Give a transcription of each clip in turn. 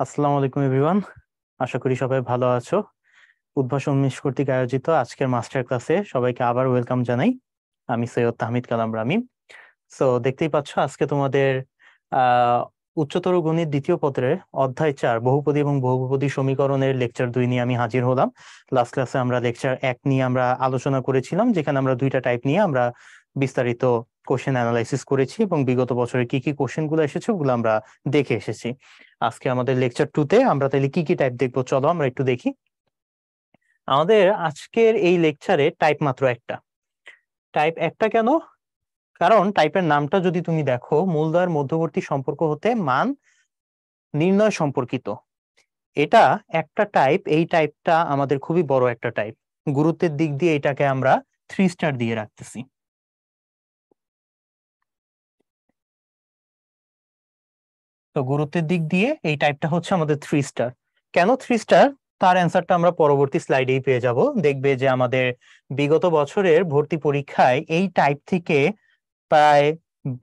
আসসালামু আলাইকুম এভরিওয়ান। আশা করি সবাই ভালো আছো। উদ্ভাস উন্মেষ কর্তৃক আয়োজিত আজকের মাস্টার ক্লাসে সবাইকে আবার ওয়েলকাম জানাই। আমি সৈয়দ তাহমিদ কালাম রামিম। দেখতেই পাচ্ছ আজকে তোমাদের আহ উচ্চতর গণিত দ্বিতীয় পত্রের অধ্যায় 4 বহুপদী এবং বহুপদী সমীকরণের লেকচার 2 নিয়ে আমি হাজির হলাম। লাস্ট ক্লাসে আমরা লেকচার 1 নিয়ে আমরা আলোচনা করেছিলাম, যেখানে আমরা দুইটা টাইপ নিয়ে আমরা বিস্তারিত কোশ্চেন অ্যানালাইসিস করেছি এবং বিগত বছরে কি কি কোশ্চেন গুলো এসেছে ওগুলো আমরা দেখে এসেছি। আজকে আমাদের লেকচার 2 তে আমরা তাহলে কি কি টাইপ দেখবো, চলো আমরা একটু দেখি। আমাদের আজকের এই লেকচারে টাইপ মাত্র একটা। টাইপ একটা কেন? কারণ টাইপের নামটা যদি তুমি দেখো, মূলদ্বয়ের মধ্যবর্তী সম্পর্ক হতে মান নির্ণয় সম্পর্কিত। এটা একটা টাইপ, এই টাইপটা আমাদের খুবই বড় একটা টাইপ। গুরুত্বের দিক দিয়ে এটাকে আমরা 3 স্টার দিয়ে রাখতেছি। তো গুরুত্বের দিক দিয়ে এই টাইপটা হচ্ছে আমাদের 3 স্টার। কেন 3 স্টার? তার অ্যান্সারটা আমরা পরবর্তী স্লাইডেই পেয়ে যাব। দেখবে যে আমাদের বিগত বছরের ভর্তি পরীক্ষায় এই টাইপ থেকে প্রায়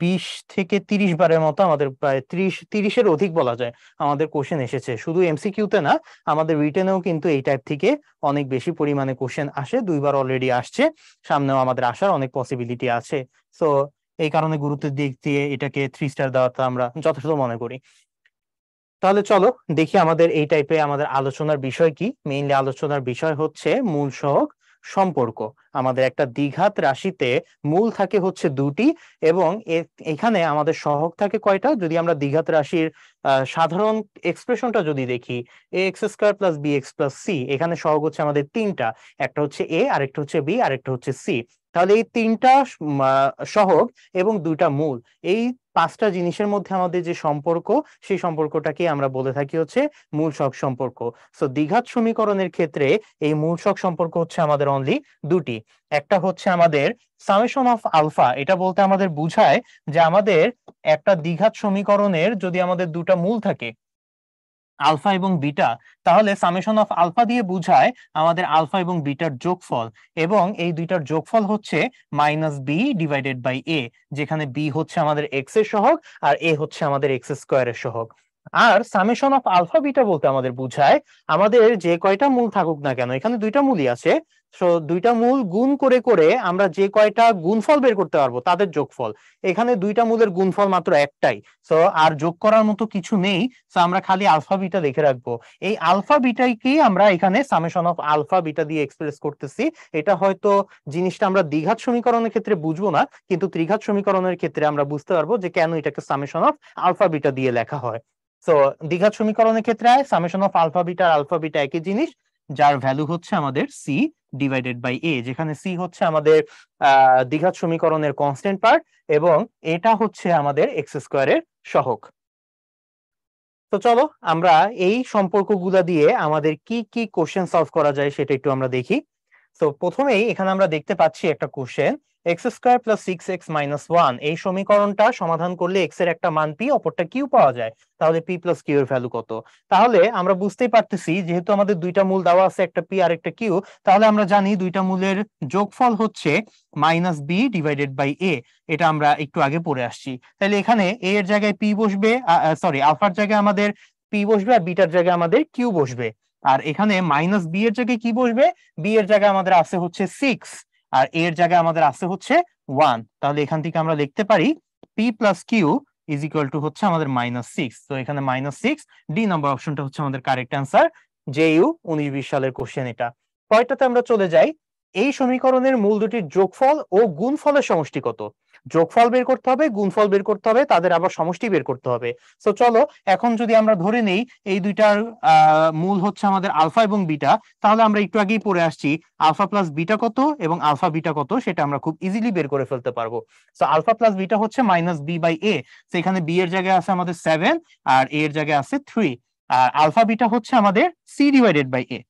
20 থেকে 30 বারের মতো, আমাদের প্রায় 30-এর অধিক বলা যায়, আমাদের কোশ্চেন এসেছে। শুধু এমসিকিউতে না, আমাদের রিটেনেও কিন্তু এই টাইপ থেকে অনেক বেশি পরিমাণে কোশ্চেন আসে। 2 বার অলরেডি আসছে, সামনেও আমাদের আসার অনেক পসিবিলিটি আছে। সো এই কারণে গুরুত্বের দিক দিয়ে এটাকে 3 স্টার দেওয়াটা আমরা যথার্থ মনে করি। তাহলে চলো দেখি আমাদের এই টাইপে আমাদের আলোচনার বিষয় কি। মেইনলি আলোচনার বিষয় হচ্ছে মূল সহগ সম্পর্ক। আমাদের একটা দ্বিঘাত রাশিতে মূল থাকে হচ্ছে দুটি, এবং এখানে আমাদের সহগ থাকে কয়টা? যদি আমরা দ্বিঘাত রাশির সাধারণ এক্সপ্রেশনটা যদি দেখি, A X square plus B X plus C, এখানে সহগ হচ্ছে আমাদের তিনটা। একটা হচ্ছে এ, আরেকটা হচ্ছে বি, আরেকটা হচ্ছে সি। তাহলে এই তিনটা সহগ এবং দুইটা মূল, এই পাঁচটা জিনিসের মধ্যে আমাদের যে সম্পর্ক, সেই সম্পর্কটাকে আমরা বলে থাকি হচ্ছে মূল সহগ সম্পর্ক। দ্বিঘাত সমীকরণের ক্ষেত্রে এই মূল সহগ সম্পর্ক হচ্ছে আমাদের অনলি দুটি। একটা হচ্ছে আমাদের সামেশন অফ আলফা। এটা বলতে আমাদের বুঝায় যে আমাদের একটা দ্বিঘাত সমীকরণের যদি আমাদের দুটা মূল থাকে, আলফা এবং বিটা, তাহলে সামেশন অফ আলফা দিয়ে বুঝায় আমাদের আলফা এবং বিটার যোগফল, এবং এই দুইটার যোগফল হচ্ছে মাইনাস বি ডিভাইডেড বাই এ, যেখানে বি হচ্ছে আমাদের এক্স এর সহগ আর এ হচ্ছে আমাদের এক্স স্কোয়ারের সহগ। আর সামেশন অফ আলফা বিটা বলতে আমাদের বুঝায় আমাদের যে কয়টা মূল থাকুক না কেন, এখানে দুইটা মূলই আছে, দুইটা মূল গুণ করে করে আমরা যে কয়টা গুণফল বের করতে পারবো তাদের যোগফল। এখানে দুইটা মূলের গুণফল মাত্র একটাই, আর যোগ করার মতো কিছু নেই। আমরা খালি আলফা বিটা দেখে রাখবো। এই আলফা বিটাই কি আমরা এখানে সামেশন অফ আলফা বিটা দিয়ে এক্সপ্রেস করতেছি। এটা হয়তো জিনিসটা আমরা দ্বিঘাত সমীকরণের ক্ষেত্রে বুঝবো না, কিন্তু ত্রিঘাত সমীকরণের ক্ষেত্রে আমরা বুঝতে পারবো যে কেন এটাকে সামেশন অফ আলফা বিটা দিয়ে লেখা হয়। তো দ্বিঘাত সমীকরণের ক্ষেত্রে সামেশন অফ আলফা বিটা আর আলফা বিটা একই জিনিস, যার ভ্যালু হচ্ছে আমাদের সি ডিভাইডেড বাই এ, যেখানে সি হচ্ছে আমাদের দ্বিঘাত সমীকরণের কনস্ট্যান্ট পার্ট, এবং এটা হচ্ছে আমাদের এক্স স্কোয়ারের সহগ। তো চলো আমরা এই সম্পর্কগুলা দিয়ে আমাদের কি কি কোশ্চেন সলভ করা যায় সেটা একটু আমরা দেখি। তো প্রথমেই এখানে আমরা দেখতে পাচ্ছি একটা question, x square plus 6x minus 1, এই সমীকরণটা সমাধান করলে এক্স এর একটা মান পি অপরটা কিউ পাওয়া যায়। তাহলে পি প্লাস কিউ এর ভ্যালু কত? তাহলে আমরা বুঝতেই পারতেছি, যেহেতু আমাদের দুইটা মূল দেওয়া আছে, একটা পি আর একটা কিউ, তাহলে আমরা জানি দুইটা মূলের যোগফল হচ্ছে মাইনাস বি ডিভাইডেড বাই এ। এটা আমরা একটু আগে পড়ে আসছি। তাহলে এখানে এ এর জায়গায় পি বসবে, সরি আলফার জায়গায় আমাদের পি বসবে, আর বিটার জায়গায় আমাদের কিউ বসবে। আর এখানে মাইনাস বি এর জায়গায় কি বসবে? বি এর জায়গায় আমাদের আছে হচ্ছে 6, আর এ এর জায়গায় আমাদের আছে হচ্ছে 1। তাহলে এখান থেকে আমরা লিখতে পারি P plus Q is equal to হচ্ছে আমাদের -6। তো এখানে -6, ডি নাম্বার অপশনটা হচ্ছে আমাদের কারেক্ট অ্যান্সার। জেইউ 19-20 সালের কোশ্চেন এটা। পরেরটাতে আমরা চলে যাই। এই সমীকরণের মূল দুটির যোগফল ও গুণফলের সমষ্টি কত? যোগফল বের করতে হবে, গুণফল বের করতে হবে, তাদের আবার সমষ্টি বের করতে হবে। তো চলো এখন যদি আমরা ধরে নেই এই দুইটার মূল হচ্ছে আমাদের আলফা এবং বিটা, তাহলে আমরা একটু আগেই পড়ে আসছি আলফা প্লাস বিটা কত এবং আলফা বিটা কত, সেটা আমরা খুব ইজিলি বের করে ফেলতে পারবো। তো আলফা প্লাস বিটা হচ্ছে মাইনাস বি বাই এ। সেখানে বি এর জায়গায় আছে আমাদের 7 আর এ এর জায়গায় আছে 3, আর আলফা বিটা হচ্ছে আমাদের C divided by A.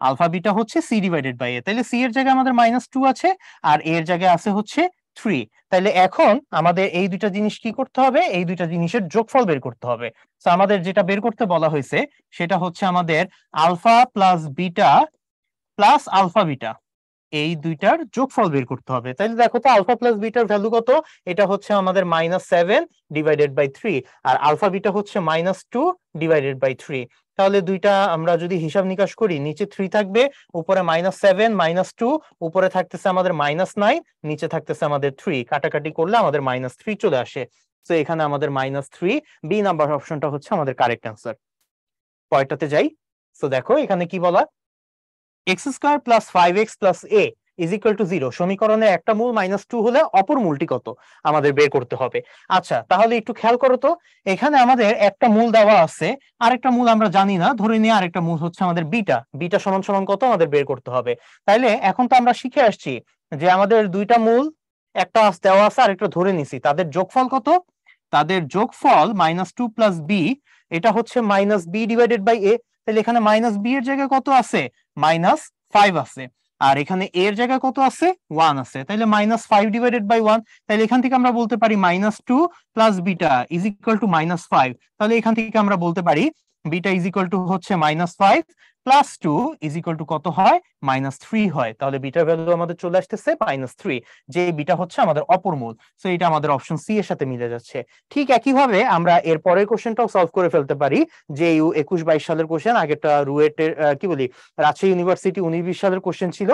Alpha beta হচ্ছে সি ডিভাইডেড বাই এ, তাহলে সি এর জায়গায় আমাদের -2 আছে আর এ এর জায়গায় আছে হচ্ছে 3। তাহলে এখন আমাদের এই দুইটা জিনিস কি করতে হবে? এই দুইটা জিনিসের যোগফল বের করতে হবে। তো আমাদের যেটা বের করতে বলা হয়েছে সেটা হচ্ছে আমাদের alpha plus beta plus alpha beta, এই দুইটার যোগফল বের করতে হবে। তাইলে দেখো তো আলফা প্লাস বিটার ভ্যালু কত, এটা হচ্ছে আমাদের -7 ডিভাইডেড বাই 3, আর আলফা বিটা হচ্ছে -2 ডিভাইডেড বাই 3। তাহলে দুইটা আমরা যদি হিসাব নিকাশ করি, নিচে 3 থাকবে, উপরে -7 -2, উপরে থাকতেছে আমাদের -9, নিচে থাকতেছে আমাদের 3, কাটাকাটি করলে আমাদের -3 চলে আসে। তো এখানে আমাদের -3, বি নাম্বার অপশনটা হচ্ছে আমাদের কারেক্ট অ্যান্সার। পরেরটাতে যাই। তো দেখো এখানে কি বলা, x² + 5x + a = 0 সমীকরণের একটা মূল -2 হলে অপর মূলটি কত আমাদের বের করতে হবে। আচ্ছা, তাহলে একটু খেয়াল করো তো, এখানে আমাদের একটা মূল দেওয়া আছে, আরেকটা মূল আমরা জানি না, ধরে নিয়ে আরেকটা মূল হচ্ছে আমাদের বিটা, বিটা সমান সমান কত আমাদের বের করতে হবে। তাইলে এখন তো আমরা শিখে আসছি যে আমাদের দুইটা মূল, একটা দেওয়া আছে আরেকটা ধরে নিছি, তাদের যোগফল কত, তাদের যোগফল -2 + b, এটা হচ্ছে -b ডিভাইডেড বাই a। তাহলে এখানে -b এর জায়গায় কত আছে, -5 আছে, আর এখানে a এর জায়গায় কত আছে, 1 আছে, তাহলে -5 ডিভাইডেড বাই 1। তাহলে এখান থেকে আমরা বলতে পারি -2 + বিটা = -5। তাহলে এখান থেকে আমরা বলতে পারি বিটা হচ্ছে -5 + 2 কত হয়, -3 হয়। তাহলে বিটার ভ্যালু আমাদের চলে আসতেছে -3, যে বিটা হচ্ছে আমাদের অপর মূল। সো এটা আমাদের অপশন সি এর সাথে মিলে যাচ্ছে। ঠিক একইভাবে আমরা এর পরের কোশ্চেনটাও সলভ করে ফেলতে পারি, যে 21-22 সালের কোশ্চেন, আগেরটা রুয়েটের কি বলি রাজশাহী ইউনিভার্সিটি 19-20 সালের কোশ্চেন ছিল।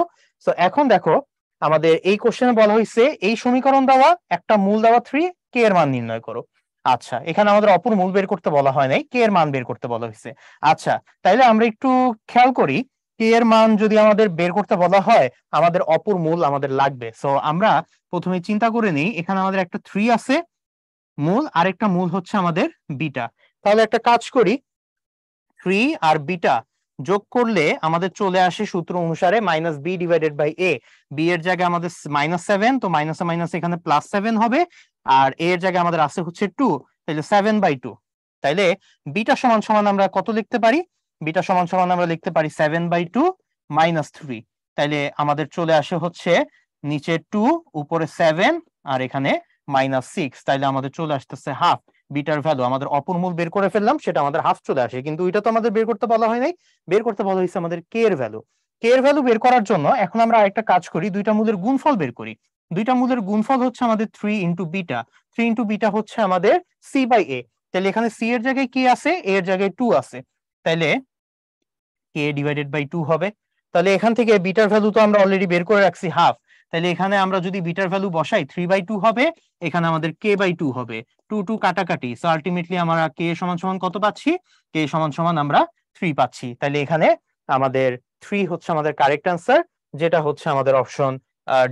তো এখন দেখো আমাদের এই কোশ্চেনে বলা হয়েছে এই সমীকরণ দেওয়া, একটা মূল দেওয়া 3, কে এর মান নির্ণয় করো। আচ্ছা, এখানে আমাদের অপর মূল বের করতে বলা হয় নাই, কে এর মান বের করতে বলা হয়েছে। আচ্ছা, তাইলে আমরা একটু খেয়াল করি, কে এর মান যদি আমাদের বের করতে বলা হয়, আমাদের অপর মূল আমাদের লাগবে। সো আমরা প্রথমে চিন্তা করে নিই, এখানে আমাদের একটা 3 আছে মূল, আরেকটা মূল হচ্ছে আমাদের বিটা। তাহলে একটা কাজ করি, 3 আর বিটা যোগ করলে আমাদের চলে আসে সূত্র অনুসারে -b divided by a। B এর জায়গায় আমাদের -7, তো মাইনাসে মাইনাসে এখানে +7 হবে, আর a এর জায়গায় আমাদের আছে হচ্ছে 2, তাহলে 7/2। তাইলে বিটা সমান সমান আমরা কত লিখতে পারি, বিটা সমান সমান আমরা লিখতে পারি 7/2 -3। তাইলে আমাদের চলে আসে হচ্ছে নিচে 2, উপরে 7, আর এখানে -6, তাইলে আমাদের চলে আসতেছে হাফ। বিটার ভ্যালু আমাদের অপর মূল বের করে ফেললাম, সেটা আমাদের হাফ চলে আসে, কিন্তু এটা তো আমাদের বের করতে বলা হয় নাই, বের করতে বলা হয়েছে আমাদের কে এর ভ্যালু। কে এর ভ্যালু বের করার জন্য এখন আমরা আরেকটা কাজ করি, দুইটা মূলের গুণফল বের করি। দুইটা মূলের গুণফল হচ্ছে আমাদের 3 × বিটা, 3 × বিটা হচ্ছে আমাদের c/a। তাহলে এখানে c এর জায়গায় কি আছে, a এর জায়গায় 2 আছে, তাইলে কে ডিভাইডেড বাই 2 হবে। তাহলে এখান থেকে বিটার ভ্যালু তো আমরা অলরেডি বের করে রাখছি হাফ, তাহলে এখানে আমরা যদি বিটার ভ্যালু বসাই 3/2 হবে, এখানে আমাদের k/2 হবে, 2 2 কাটাকাটি, সো আলটিমেটলি আমরা কে সমান সমান কত পাচ্ছি, কে সমান সমান আমরা 3 পাচ্ছি। তাহলে এখানে আমাদের 3 হচ্ছে আমাদের কারেক্ট অ্যান্সার, যেটা হচ্ছে আমাদের অপশন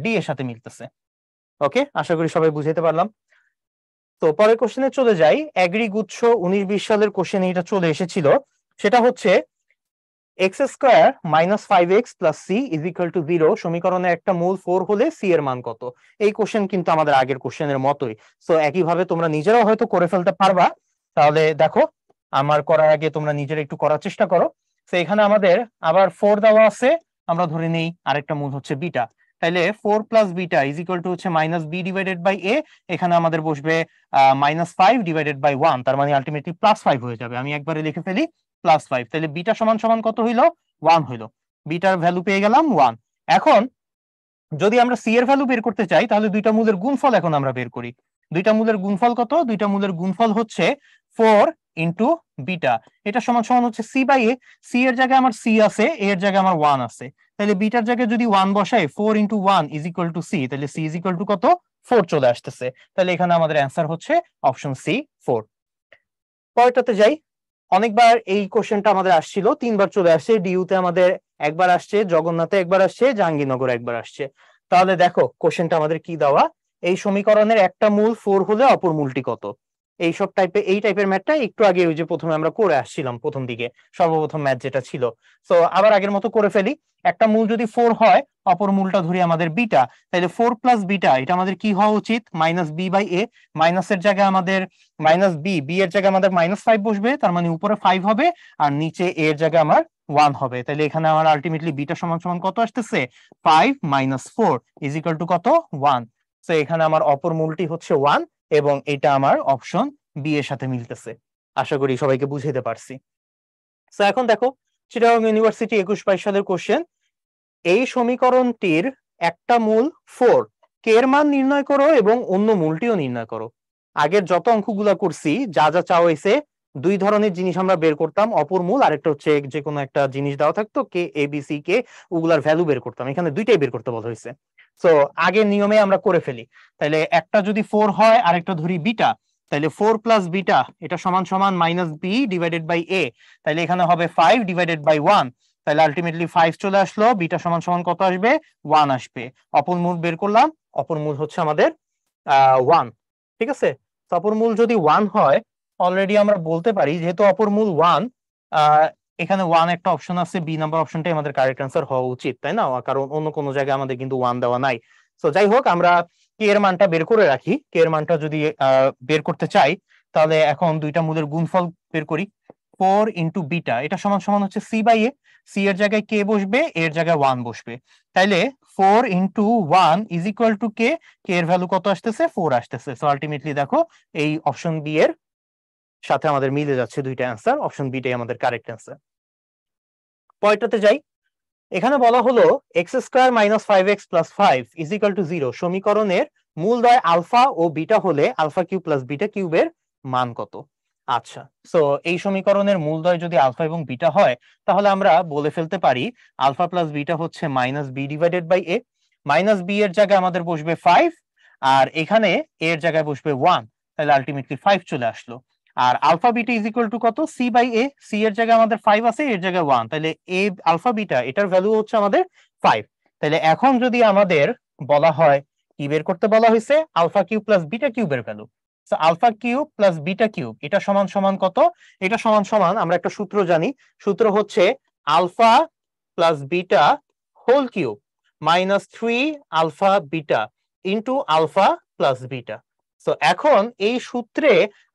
ডি এর সাথে মিলতেছে। ওকে, আশা করি সবাই বুঝাইতে পারলাম। তো পরের কোশ্চেনে চলে যাই, এগ্রি গুচ্ছ 19-20 সালের কোশ্চেন এটা চলে এসেছিল, সেটা হচ্ছে x² - 5x + c = 0 সমীকরণে একটা মূল 4 হলে c এর মান কত। এই কোশ্চেন কিন্তু আমাদের আগের কোশ্চেনের মতোই, সো একইভাবে তোমরা নিজেরাও হয়তো করে ফেলতে পারবা। তাহলে দেখো, আমার করার আগে তোমরা নিজেরা একটু করার চেষ্টা করো। তো এখানে আমাদের আবার 4 দেওয়া আছে, আমরা ধরে নেই আরেকটা মূল হচ্ছে বিটা, তাইলে 4 + বিটা হচ্ছে -b ডিভাইডেড বাই a। এখানে আমাদের বসবে -5 ডিভাইডেড বাই 1, তার মানে আলটিমেটলি +5 হয়ে যাবে। আমি একবারে লিখে ফেলি +5, তাহলে বিটা সমান সমান কত হইলো, 1 হইলো। বিটার ভ্যালু পেয়ে গেলাম 1। এখন যদি আমরা সি এর ভ্যালু বের করতে চাই, তাহলে দুইটা মূলের গুণফল এখন আমরা বের করি। দুইটা মূলের গুণফল কত, দুইটা মূলের গুণফল হচ্ছে 4 × বিটা, এটা সমান সমান হচ্ছে c/a। সি এর জায়গায় আমার সি আছে, a এর জায়গায় আমার 1 আছে, তাহলে বিটার জায়গায় যদি 1 বসাই, 4 × 1 = c, তাহলে c কত, 4 চলে আসতেছে। তাহলে এখানে আমাদের অ্যান্সার হচ্ছে অপশন সি, 4। পরেরটাতে যাই। অনেকবার এই কোশ্চেনটা আমাদের আসছিল, 3বার চলে আসছে, ডিইউতে আমাদের একবার আসছে, জগন্নাথে একবার আসছে, জাহাঙ্গীরনগর একবার আসছে। তাহলে দেখো কোশ্চেনটা আমাদের কি দেওয়া, এই সমীকরণের একটা মূল 4 হলে অপর মূলটি কত। এইসব টাইপের, এই টাইপের ম্যাথটা একটু আগে ওই যে প্রথমে আমরা করে আসছিলাম, প্রথম দিকে সর্বপ্রথম ম্যাথ যেটা ছিল। তো আবার আগের মতো করে ফেলি, একটা মূল যদি 4 হয়, অপর মূলটা ধরি আমাদের বিটা, তাহলে 4 + বিটা, এটা আমাদের কি হওয়া উচিত, -b/a। মাইনাসের জায়গায় আমাদের -b এর জায়গায় আমাদের -5 বসবে, তার মানে উপরে 5 হবে, আর নিচে a এর জায়গায় আমার 1 হবে। তাহলে এখানে আমার আলটিমেটলি বিটা সমান সমান কত আসতেছে, 5 - 4 কত, 1। তো এখানে আমার অপর মূলটি হচ্ছে 1, এবং এটা আমার অপশন বি এর সাথে মিলতেছে। আশা করি সবাইকে বুঝাইতে পারছি। তো এখন দেখো, চিটাগং ইউনিভার্সিটি 21-22 সালের কোশ্চেন, এই সমীকরণটির একটা মূল 4, কে এর মান নির্ণয় করো এবং অন্য মূলটিও নির্ণয় করো। আগের যত অঙ্কগুলা করছি যা যা চাওয়া হয়েছে, দুই ধরনের জিনিস আমরা বের করতাম, অপর মূল, আরেকটা হচ্ছে যে কোনো একটা জিনিস দেওয়া থাকতো কে এ বি সি কে, ওগুলার ভ্যালু বের করতাম। এখানে দুইটাই বের করতে বলা হয়েছে। তো আগের নিয়মে আমরা করে ফেলি। তাহলে একটা যদি 4 হয়, আরেকটা ধরি বিটা, তাহলে 4 প্লাস বিটা এটা সমান সমান minus B divided by A. তাহলে এখানে হবে 5 ডিভাইডেড বাই 1। তাহলে আলটিমেটলি 5 চলে আসলো, বিটা সমান সমান কত আসবে, 1 আসবে। অপর মূল বের করলাম, অপর মূল হচ্ছে আমাদের 1। ঠিক আছে, তো অপর মূল যদি 1 হয়, অলরেডি আমরা বলতে পারি যেহেতু অপর মূল 1, এখানে 1 একটা অপশন আছে, বি নাম্বার অপশনটাই আমাদের কারেক্ট অ্যান্সার হওয়া উচিত, তাই না? কারণ অন্য কোনো জায়গায় আমাদের কিন্তু 1 দেওয়া নাই। তো যাই হোক, আমরা কে এর মানটা বের করে রাখি। কে এর মানটা যদি বের করতে চাই, তাহলে এখন দুইটা মূলের গুণফল বের করি। 4 ইন্টু বিটা এটা সমান সমান হচ্ছে সি বাই এ। সি এর জায়গায় কে বসবে, এর জায়গায় 1 বসবে। তাইলে 4 ইন্টু 1 ইজ ইকুয়াল টু কে। কে এর ভ্যালু কত আসতেছে, 4 আসতেছে। সো আলটিমেটলি দেখো এই অপশন বি এর সাথে আমাদের মিলে যাচ্ছে দুইটা অ্যান্সার, অপশন বিটাই আমাদের কারেক্ট অ্যান্সার। পরেরটাতে যাই। এখানে বলা হলো x square minus 5x plus 5 is equal to 0 সমীকরণের মূলদ্বয় আলফা ও বিটা হলে আলফা কিউব প্লাস বিটা কিউবের মান কত? আচ্ছা, সো এই সমীকরণের মূলদ্বয় যদি আলফা এবং বিটা হয়, তাহলে আমরা বলে ফেলতে পারি আলফা প্লাস বিটা হচ্ছে minus B divided by A. Minus B এর জায়গায় আমাদের বসবে 5, আর এখানে এর জায়গায় বসবে 1। তাহলে আলটিমেটলি 5 চলে আসলো। আর alpha beta is equal to কত, সি বাই এ। সি এর জায়গায় আমাদের 5 আছে, এর জায়গায় 1, তাহলে এ আলফা বিটা এটার ভ্যালু হচ্ছে আমাদের 5। তাহলে এখন যদি আমাদের বলা হয় কি বের করতে বলা হয়েছে, আলফা কিউব প্লাস বিটা কিউবের value. Alpha cube plus beta cube এটা সমান সমান কত? এটা সমান সমান, আমরা একটা সূত্র জানি, সূত্র হচ্ছে alpha plus beta whole cube minus 3 alpha beta into alpha plus beta. তো এখন এই সূত্রে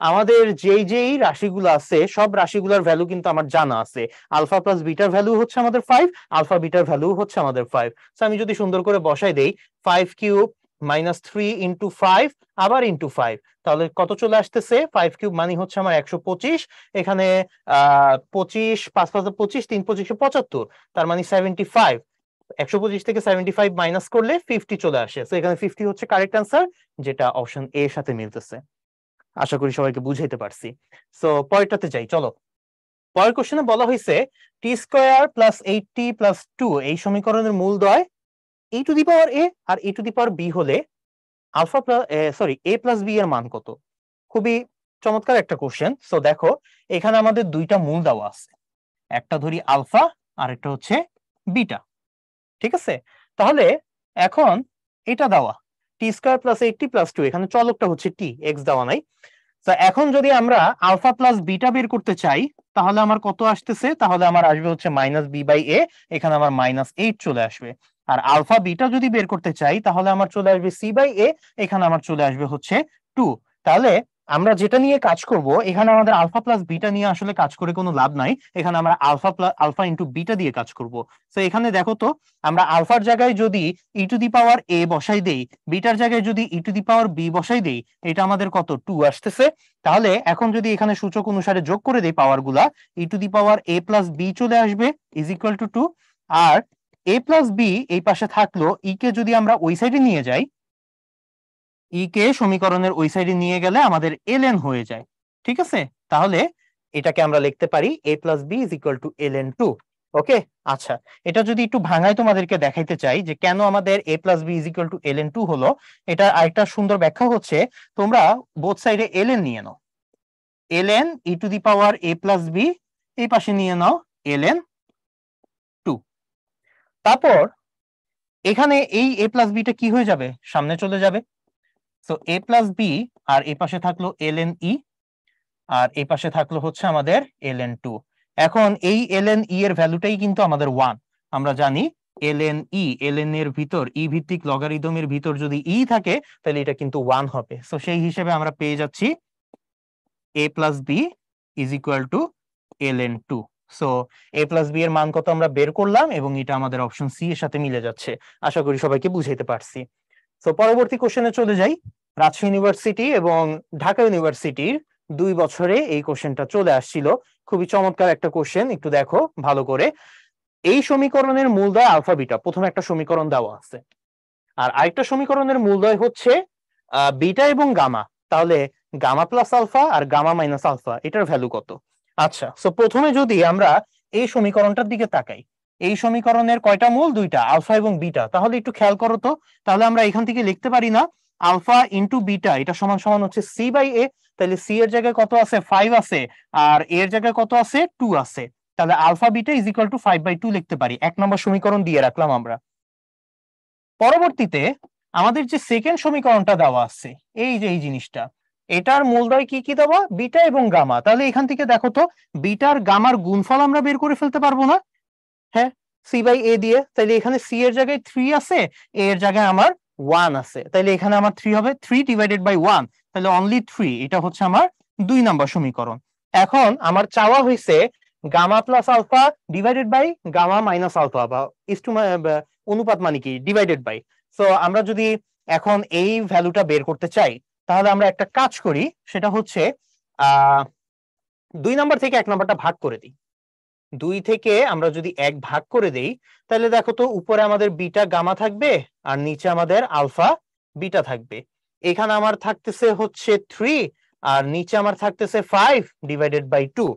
আমাদের যেই যেই রাশিগুলো আছে সব রাশিগুলোর ভ্যালু কিন্তু আমার জানা আছে। আলফা প্লাস বিটার ভ্যালু হচ্ছে আমাদের 5, আলফা বিটার ভ্যালু হচ্ছে আমাদের 5। আমি যদি সুন্দর করে বসাই দেই, 5 কিউব মাইনাস 3 ইন্টু 5 আবার ইন্টু 5, তাহলে কত চলে আসতেছে, 5 কিউব মানে হচ্ছে আমার 125। এখানে 25, 5 5 25, 3 25 75, তার মানে 75। 125 থেকে 75 মাইনাস করলে 50 চলে আসে। তো এখানে 50 হচ্ছে কারেক্ট অ্যান্সার, যেটা অপশন এর সাথে মিলতেছে। আশা করি সবাইকে বুঝাইতে পারছি। সো পরেরটাতে যাই, চলো। পরের কোশ্চেনে বলা হয়েছে টি স্কোয়ার প্লাস 8t প্লাস 2 এই সমীকরণের মূলদ্বয় e to the power a আর e to the power b হলে alpha sorry a plus b এর মান কত? খুবই চমৎকার একটা কোশ্চেন। সো দেখো, এখানে আমাদের দুইটা মূল দেওয়া আছে, একটা ধরি আলফা আর একটা হচ্ছে বিটা। ঠিক আছে, তাহলে এখন এটা দেওয়া টি স্কোয়ার প্লাস 8t প্লাস 2, এখানে চলকটা হচ্ছে টি, এক্স দেওয়া নাই। তো এখন যদি আমরা আলফা প্লাস বিটা বের করতে চাই, তাহলে আমার কত আসতেছে, তাহলে আমার আসবে হচ্ছে মাইনাস বি বাই এ। এখানে আমার -8 চলে আসবে। আর আলফা বিটা যদি বের করতে চাই, তাহলে আমার চলে আসবে সি বাই এ। এখানে আমার চলে আসবে হচ্ছে 2। তাহলে আমরা যেটা নিয়ে কাজ করব, এখানে আমাদের আলফা প্লাস বিটা নিয়ে আসলে কাজ করে কোনো লাভ নাই। এখানে আমরা আলফা ইন্টু বিটা দিয়ে কাজ করব। তো এখানে দেখো তো, আমরা আলফার জায়গায় যদি ই টু দি পাওয়ার এ বসাই দেই, বিটার জায়গায় যদি ই টু দি পাওয়ার বি বসাই দেই, এটা আমাদের কত, 2 আসতেছে। তাহলে এখন যদি এখানে সূচক অনুসারে যোগ করে দেই পাওয়ার গুলা, E to the power A plus B চলে আসবে ইজ ইকুয়াল টু 2। আর এ প্লাস বি এই পাশে থাকলো, ই কে যদি আমরা ওই সাইডে নিয়ে যাই, ই কে সমীকরণের ওই সাইডে নিয়ে গেলে আমাদের ln হয়ে যায়। ঠিক আছে, তাহলে এটাকে আমরা লিখতে পারি a plus B is equal to ln2। Okay, আচ্ছা, এটা যদি একটু ভাঙায় তোমাদেরকে দেখাইতে চাই যে কেন আমাদের a plus B is equal to ln2 হলো, এটা আরেকটা সুন্দর ব্যাখ্যা হচ্ছে, তোমরা বোথ সাইডে ln নিয়ে নাও, ln E to the power a plus B, এই পাশে নিয়ে নাও ln2। তারপর এখানে এই a প্লাস বিটা কি হয়ে যাবে, সামনে চলে যাবে। সো a প্লাস বি, আর এই পাশে থাকলো ln ই, আর এই পাশে থাকলো হচ্ছে আমাদের ln2। এখন এই ln ই এর ভ্যালুটাই কিন্তু আমাদের 1। আমরা জানি ln ই, ln এর ভিতর ই ভিত্তিক লগারিদমের ভিতর যদি ই থাকে, তাহলে এটা কিন্তু 1 হবে। সো সেই হিসেবে আমরা পেয়ে যাচ্ছি a plus B is equal to ln2। So a plus B এর মান কত আমরা বের করলাম, এবং এটা আমাদের অপশন সি এর সাথে মিলে যাচ্ছে। আশা করি সবাইকে বুঝাইতে পারছি। তো পরবর্তী কোশ্চেনে চলে যাই। রাজশাহী ইউনিভার্সিটি এবং ঢাকা ইউনিভার্সিটির 2 বছরে এই কোশ্চেনটা চলে আসছিল। খুবই চমৎকার একটা কোশ্চেন, একটু দেখো ভালো করে। এই সমীকরণের মূলদয় আলফা বিটা, প্রথমে একটা সমীকরণ দেওয়া আছে, আর আরেকটা সমীকরণের মূলদয় হচ্ছে বিটা এবং গামা। তাহলে গামা প্লাস আলফা আর গামা মাইনাস আলফা, এটার ভ্যালু কত? আচ্ছা, সো প্রথমে যদি আমরা এই সমীকরণটার দিকে তাকাই, এই সমীকরণের কয়টা মূল? দুইটা, আলফা এবং বিটা। তাহলে একটু খেয়াল করো তো, তাহলে আমরা এখান থেকে লিখতে পারি না আলফা ইন্টু বিটা এটা সমান সমান হচ্ছে সি বাই এ। তাহলে সি এর জায়গায় কত আছে? 5 আছে, আর এর জায়গায় কত আছে? 2 আছে। তাহলে alpha beta is equal to 5/2 লিখতে পারি। এক নম্বর সমীকরণ দিয়ে রাখলাম আমরা। পরবর্তীতে আমাদের যে সেকেন্ড সমীকরণটা দেওয়া আছে, এই যে এই জিনিসটা, এটার মূলদয় কি কি দেওয়া? বিটা এবং গামা। তাহলে এখান থেকে দেখো তো, বিটার গামার গুণফল আমরা বের করে ফেলতে পারবো না? হ্যাঁ, সি বাই এ দিয়ে। তাহলে এখানে সি এর জায়গায় 3 আছে, এ এর জায়গায় আমার 1 আছে, তাহলে এখানে আমার 3 হবে, 3 ডিভাইডেড বাই 1, তাহলে অনলি 3। এটা হচ্ছে আমার 2 নম্বর সমীকরণ। এখন আমার চাওয়া হয়েছে gamma plus alpha divided by gamma minus alpha, বা ইস টু অনুপাত মানে কি? Divided by. সো আমরা যদি এখন এই ভ্যালুটা বের করতে চাই, তাহলে আমরা একটা কাজ করি, সেটা হচ্ছে 2 নাম্বার থেকে 1 নাম্বারটা ভাগ করে দিই। 2 থেকে আমরা যদি 1 ভাগ করে দেই, তাহলে দেখো তো উপরে আমাদের বিটা গামা থাকবে, আর নিচে আমাদের আলফা বিটা থাকবে। এখানে আমার থাকতেছে হচ্ছে 3, আর নিচে আমার থাকতেছে 5 ডিভাইডেড বাই 2।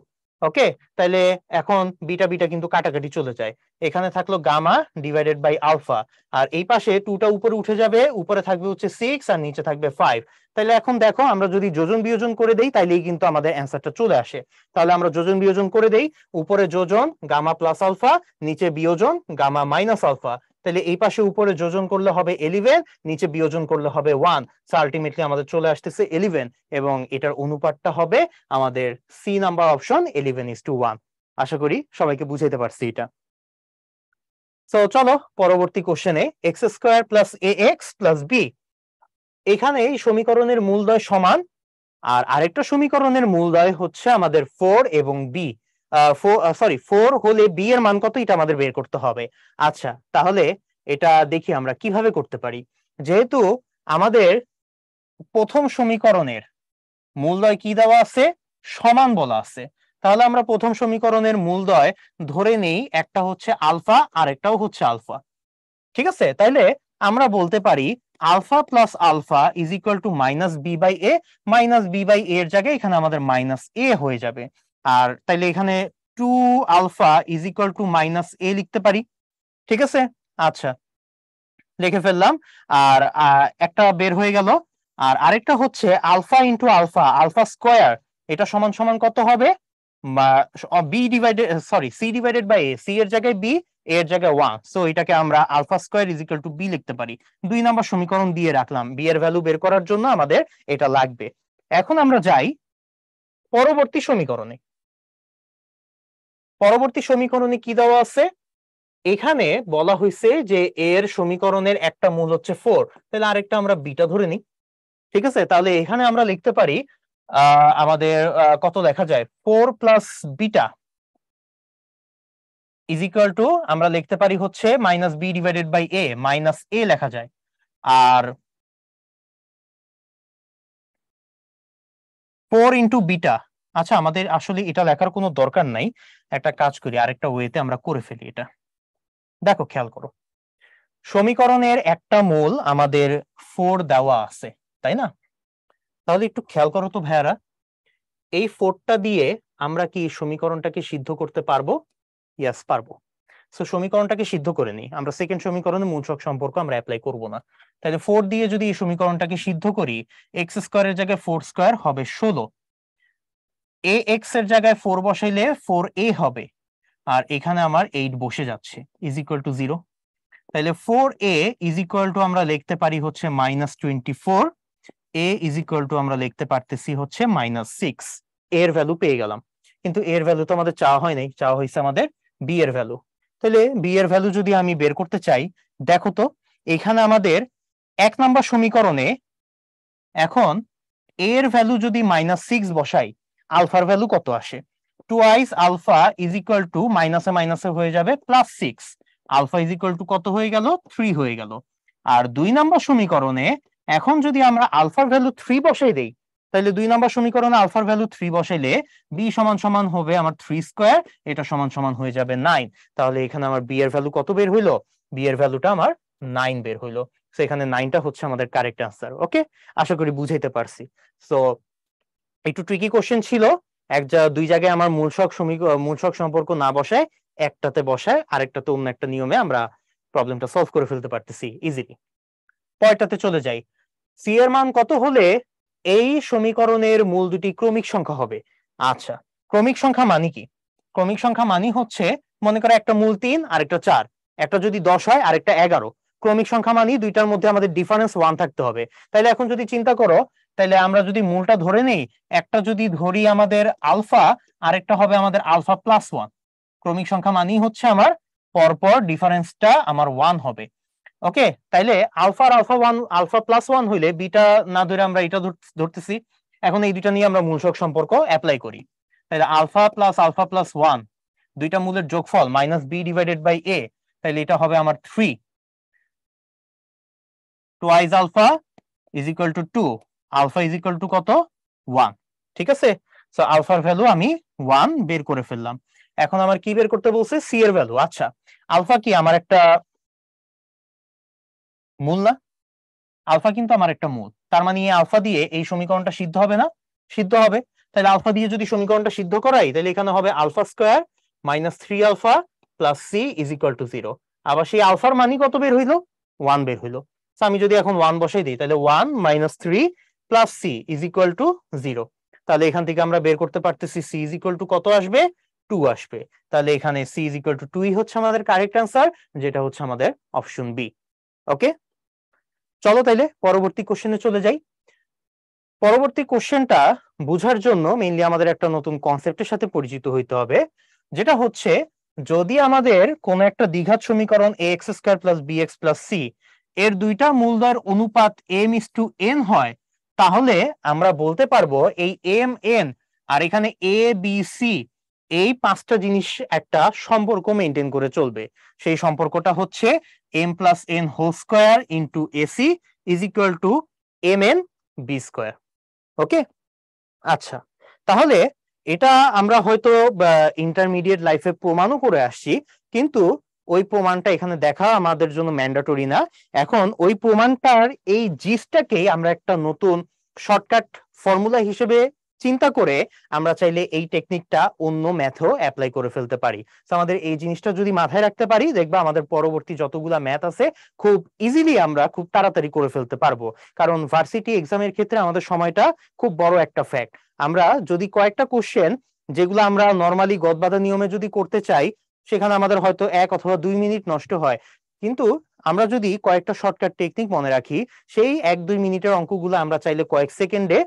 ওকে, তাহলে এখন বিটা বিটা কিন্তু কাটাকাটি চলে যায়, এখানে থাকলো গামা ডিভাইডেড বাই আলফা, আর এই পাশে 2টা উপরে উঠে যাবে, উপরে থাকবে হচ্ছে 6 আর নিচে থাকবে 5। তাহলে এখন দেখো আমরা যদি যোজন বিয়োজন করে দেই, তাইলেই কিন্তু আমাদের অ্যান্সারটা চলে আসে। তাহলে আমরা যোজন বিয়োজন করে দেই, উপরে যোজন গামা প্লাস আলফা, নিচে বিয়োজন গামা মাইনাস আলফা। তাহলে এই পাশে উপরে যোজন করলে হবে 11, নিচে বিয়োজন করলে হবে 1। সো আলটিমেটলি আমাদের চলে আসতেছে 11, এবং এটার অনুপাতটা হবে আমাদের সি নাম্বার অপশন 11:1। আশা করি সবাইকে বুঝাইতে পারছি এটা। সো চলো পরবর্তী কোশ্চেনে, এক্স স্কোয়ার প্লাস এ এক্স প্লাস বি, এখানে এই সমীকরণের মূলদয় সমান, আর আরেকটা সমীকরণের মূলদয় হচ্ছে আমাদের 4 এবং বি। 4 হলে বি এর মান কত, এটা আমাদের বের করতে হবে। আচ্ছা, তাহলে এটা দেখি আমরা কিভাবে করতে পারি। যেহেতু আমাদের প্রথম সমীকরণের মূলদয় কি দেওয়া আছে? সমান বলা আছে, তাহলে আমরা প্রথম সমীকরণের মূলদয় ধরে নেই একটা হচ্ছে আলফা, আর একটাও হচ্ছে আলফা। ঠিক আছে, তাইলে আমরা বলতে পারি alpha plus alpha is equal to minus B by A. Minus B by A এর জায়গায় এখানে আমাদের মাইনাস এ হয়ে যাবে, আর তাইলে এখানে 2 alpha is equal to minus A লিখতে পারি। ঠিক আছে, আচ্ছা লিখে ফেললাম। আর একটা বের হয়ে গেল, আর আরেকটা হচ্ছে alpha into alpha, alpha square, এটা সমান সমান কত হবে? B divided, sorry, C divided by A, C এর জায়গায় বি, এর জায়গায় 1, সো এটাকে আমরা alpha square is equal to B লিখতে পারি। 2 নাম্বার সমীকরণ দিয়ে রাখলাম, বি এর ভ্যালু বের করার জন্য আমাদের এটা লাগবে। এখন আমরা যাই পরবর্তী সমীকরণে। পরবর্তী সমীকরণে কি দেওয়া আছে? এখানে বলা হয়েছে যে এর সমীকরণের একটা মূল হচ্ছে 4, তাহলে আরেকটা আমরা বিটা ধরে নিই। ঠিক আছে, তাহলে এখানে আমরা লিখতে পারি আমাদের কত লেখা যায়? 4 plus beta is equal to, আমরা লিখতে পারি হচ্ছে minus B divided by A, minus A লেখা যায়। আর 4 ইন্টু বিটা, আচ্ছা আমাদের আসলে এটা লেখার কোনো দরকার নাই, একটা কাজ করি, আরেকটা ওয়েতে আমরা করে ফেলি এটা। দেখো খেয়াল করো, সমীকরণের একটা মূল আমাদের 4 দেওয়া আছে, তাই না? তাহলে একটু খেয়াল করো তো ভাইয়ারা, এই 4টা দিয়ে আমরা কি সমীকরণটাকে সিদ্ধ করতে পারবো? ইয়েস, পারবো। সো সমীকরণটাকে সিদ্ধ করে নিই আমরা, সেকেন্ড সমীকরণে মূলসক সম্পর্ক আমরা অ্যাপ্লাই করব না। তাহলে 4 দিয়ে যদি এই সমীকরণটাকে সিদ্ধ করি, এক্স স্কোয়ারের জায়গায় 4 স্কোয়ার হবে 16, এ এক্স এর জায়গায় 4 বসাইলে 4a হবে, আর এখানে আমার 8 বসে যাচ্ছে, ইজ ইকুয়াল টু 0। তাহলে 4a ইজ ইকুয়াল টু আমরা লিখতে পারি হচ্ছে -24, a ইজ ইকুয়াল টু আমরা লিখতে পারতেছি হচ্ছে -6। এর ভ্যালু পেয়ে গেলাম, কিন্তু এর ভ্যালু তো আমাদের চাওয়া হয় নাই, চাওয়া হয়েছে আমাদের বি এর ভ্যালু। তাহলে বি এর ভ্যালু যদি আমি বের করতে চাই, দেখো তো এখানে আমাদের 1 নাম্বার সমীকরণে এখন এর ভ্যালু যদি -6 বসাই, আলফার ভ্যালু কত আসে? Twice alpha is equal to, মাইনাসে মাইনাসে হয়ে যাবে +6, আলফা ইজ ইকুয়াল টু কত হয়ে গেল? 3 হয়ে গেল। আর 2 নাম্বার সমীকরণে এখন যদি আমরা আলফার ভ্যালু 3 বসাই দেই, তাহলে 2 নম্বর সমীকরণে আলফার ভ্যালু 3 বসাইলে বি সমান সমান হবে আমার 3 স্কয়ার, এটা সমান সমান হয়ে যাবে 9। তাহলে এখানে আমার বি এর ভ্যালু কত বের হইলো? বি এর ভ্যালুটা আমার 9 বের হইলো। সো এখানে 9টা হচ্ছে আমাদের কারেক্ট আনসার। ওকে, আশা করি বুঝাইতে পারছি। সো একটু ট্রিকি কোশ্চেন ছিল, দুই জায়গায় আমার মূলসক সম্পর্ক না বসায় একটাতে বসায় আরেকটাতে অন্য একটা নিয়মে আমরা প্রবলেমটা সলভ করে ফেলতে পারতেছি ইজিলি। পরেরটাতে চলে যাই। সি এর মান কত হলে এই সমীকরণের মূল দুটি ক্রমিক সংখ্যা হবে? আচ্ছা, ক্রমিক সংখ্যা মানে কি? ক্রমিক সংখ্যা মানে হচ্ছে, মনে করো একটা মূল 3 আর একটা 4, একটা যদি 10 হয় আর একটা 11। ক্রমিক সংখ্যা মানে দুইটার মধ্যে আমাদের ডিফারেন্স 1 থাকতে হবে। তাইলে এখন যদি চিন্তা করো, তাইলে আমরা যদি মূলটা ধরে নেই, একটা যদি ধরি আমাদের আলফা, আরেকটা হবে আমাদের আলফা প্লাস 1। ক্রমিক সংখ্যা মানেই হচ্ছে আমার পরপর ডিফারেন্সটা আমার 1 হবে। ওকে, তাইলে আলফা আলফা 1 আলফা প্লাস 1 হইলে বিটা না ধরে আমরা এটা ধরতেছি। এখন এই দুইটা নিয়ে আমরা মূলসক সম্পর্ক অ্যাপ্লাই করি। তাহলে আলফা প্লাস 1, দুইটা মূলের যোগফল minus B divided by A, তাহলে এটা হবে আমার 3 twice alpha is equal to 2, alpha is equal to কত? 1। ঠিক আছে, সো আলফার ভ্যালু আমি 1 বের করে ফেললাম। এখন আমার কি বের করতে বলছে? সি এর ভ্যালু। আচ্ছা, আলফা কি আমার একটা মূল না? আলফা কিন্তু আমার একটা মূল, তার মানে এই আলফা দিয়ে এই সমীকরণটা সিদ্ধ হবে না? সিদ্ধ হবে। তাহলে আলফা দিয়ে যদি সমীকরণটা সিদ্ধ করাই, তাহলে এখানে হবে alpha square minus 3 alpha plus C is equal to 0। আবার সেই আলফার মানই কত বের হইলো? 1 বের হইলো। আমি যদি এখন 1 বসাই দিই, তাহলে 1 minus 3 plus C is equal to 0। তাহলে এখান থেকে আমরা বের করতে পারতেছি সি ইজ ইকুয়াল টু কত আসবে? 2 আসবে। তাহলে এখানে সি ইজ ইকুয়াল টু 2 হচ্ছে আমাদের কারেক্ট আনসার, যেটা হচ্ছে আমাদের অপশন বি। ওকে, চলো তাইলে পরবর্তী কোশ্চেনে চলে যাই। পরবর্তী কোশ্চেনটা বোঝার জন্য মেইনলি আমাদের একটা নতুন কনসেপ্টের সাথে পরিচিত হইতে হবে, যেটা হচ্ছে, যদি আমাদের কোন একটা দ্বিঘাত সমীকরণ ax square plus bx plus c এর দুইটা মূলদ্বয়ের অনুপাত m:n হয়, তাহলে আমরা বলতে পারবো এই m n আর এখানে a b c এই পাঁচটা জিনিস একটা সম্পর্ক মেনটেন করে চলবে। সেই সম্পর্কটা হচ্ছে m plus n whole square into ac is equal to mn b square. Okay, আচ্ছা, তাহলে এটা আমরা হয়তো ইন্টারমিডিয়েট লাইফে প্রমাণও করে আসছি, কিন্তু ওই প্রমাণটা এখানে দেখা আমাদের জন্য ম্যান্ডেটরি না। এখন ওই প্রমাণটার এই জিসটাকেই আমরা একটা নতুন শর্টকাট ফর্মুলা হিসেবে চিন্তা করে আমরা চাইলে এই টেকনিকটা অন্য ম্যাথেও অ্যাপ্লাই করে ফেলতে পারি। তো আমাদের এই জিনিসটা যদি মাথায় রাখতে পারি, দেখবা আমাদের পরবর্তী যতগুলা ম্যাথ আছে খুব ইজিলি আমরা খুব তাড়াতাড়ি করে ফেলতে পারবো। কারণ ভার্সিটি এক্সামের ক্ষেত্রে আমাদের সময়টা খুব বড় একটা ফ্যাক্ট। আমরা যদি কয়েকটা কোশ্চেন যেগুলো আমরা নর্মালি গদবাঁধা নিয়মে যদি করতে চাই, সেখানে আমাদের হয়তো 1 অথবা 2 মিনিট নষ্ট হয়, কিন্তু আমরা যদি কয়েকটা শর্টকাট টেকনিক মনে রাখি, সেই 1-2 মিনিটের অঙ্কগুলো আমরা চাইলে কয়েক সেকেন্ডে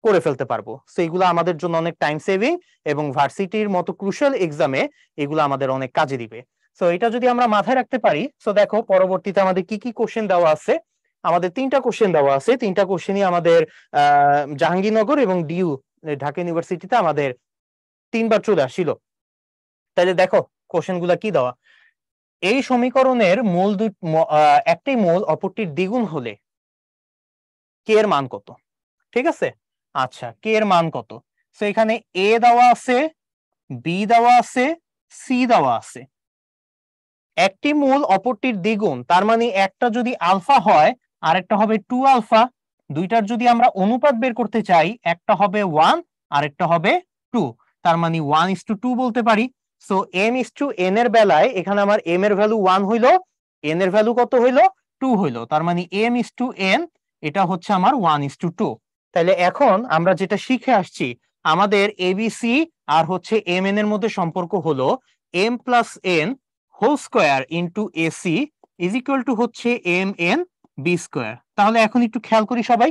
করে ফেলতে পারবো। সো এগুলো আমাদের জন্য অনেক টাইম সেভিং, এবং ভার্সিটির মতো ক্রুশাল এক্সামে এগুলো আমাদের অনেক কাজে দিবে। সো এটা যদি আমরা মাথায় রাখতে পারি, সো দেখো পরবর্তীতে আমাদের কি কি কোশ্চেন দেওয়া আছে। আমাদের 3টা কোশ্চেন দেওয়া আছে, 3টা কোশ্চেনই আমাদের জাহাঙ্গীরনগর এবং ডিইউ ঢাকা ইউনিভার্সিটিতে আমাদের 3বার চলে আসছিল। তাহলে দেখো কোশ্চেন গুলা কি দেওয়া। এই সমীকরণের মূল একটি মূল অপরটির দ্বিগুণ হলে কে এর মান কত? ঠিক আছে, আচ্ছা, কে এর মান কত? সো এখানে এ দেওয়া আছে, বি দেওয়া আছে, সি দেওয়া আছে। একটি মূল অপরটির দ্বিগুণ, তার মানে একটা যদি আলফা হয় আর একটা হবে 2 আলফা। দুইটার যদি আমরা অনুপাত বের করতে চাই, একটা হবে 1 আর একটা হবে 2, তার মানে 1:2 বলতে পারি। সো m:n এর বেলায় এখানে আমার m এর ভ্যালু 1 হইলো, n এর ভ্যালু কত হইলো? 2 হইলো, তার মানে m:n এটা হচ্ছে আমার 1:2। তাহলে এখন আমরা যেটা শিখে আসছি, আমাদের এবিসি আর হচ্ছে mn এর মধ্যে সম্পর্ক হলো m plus n whole square into AC is equal to হচ্ছে mn b স্কয়ার। তাহলে এখন একটু খেয়াল করি সবাই,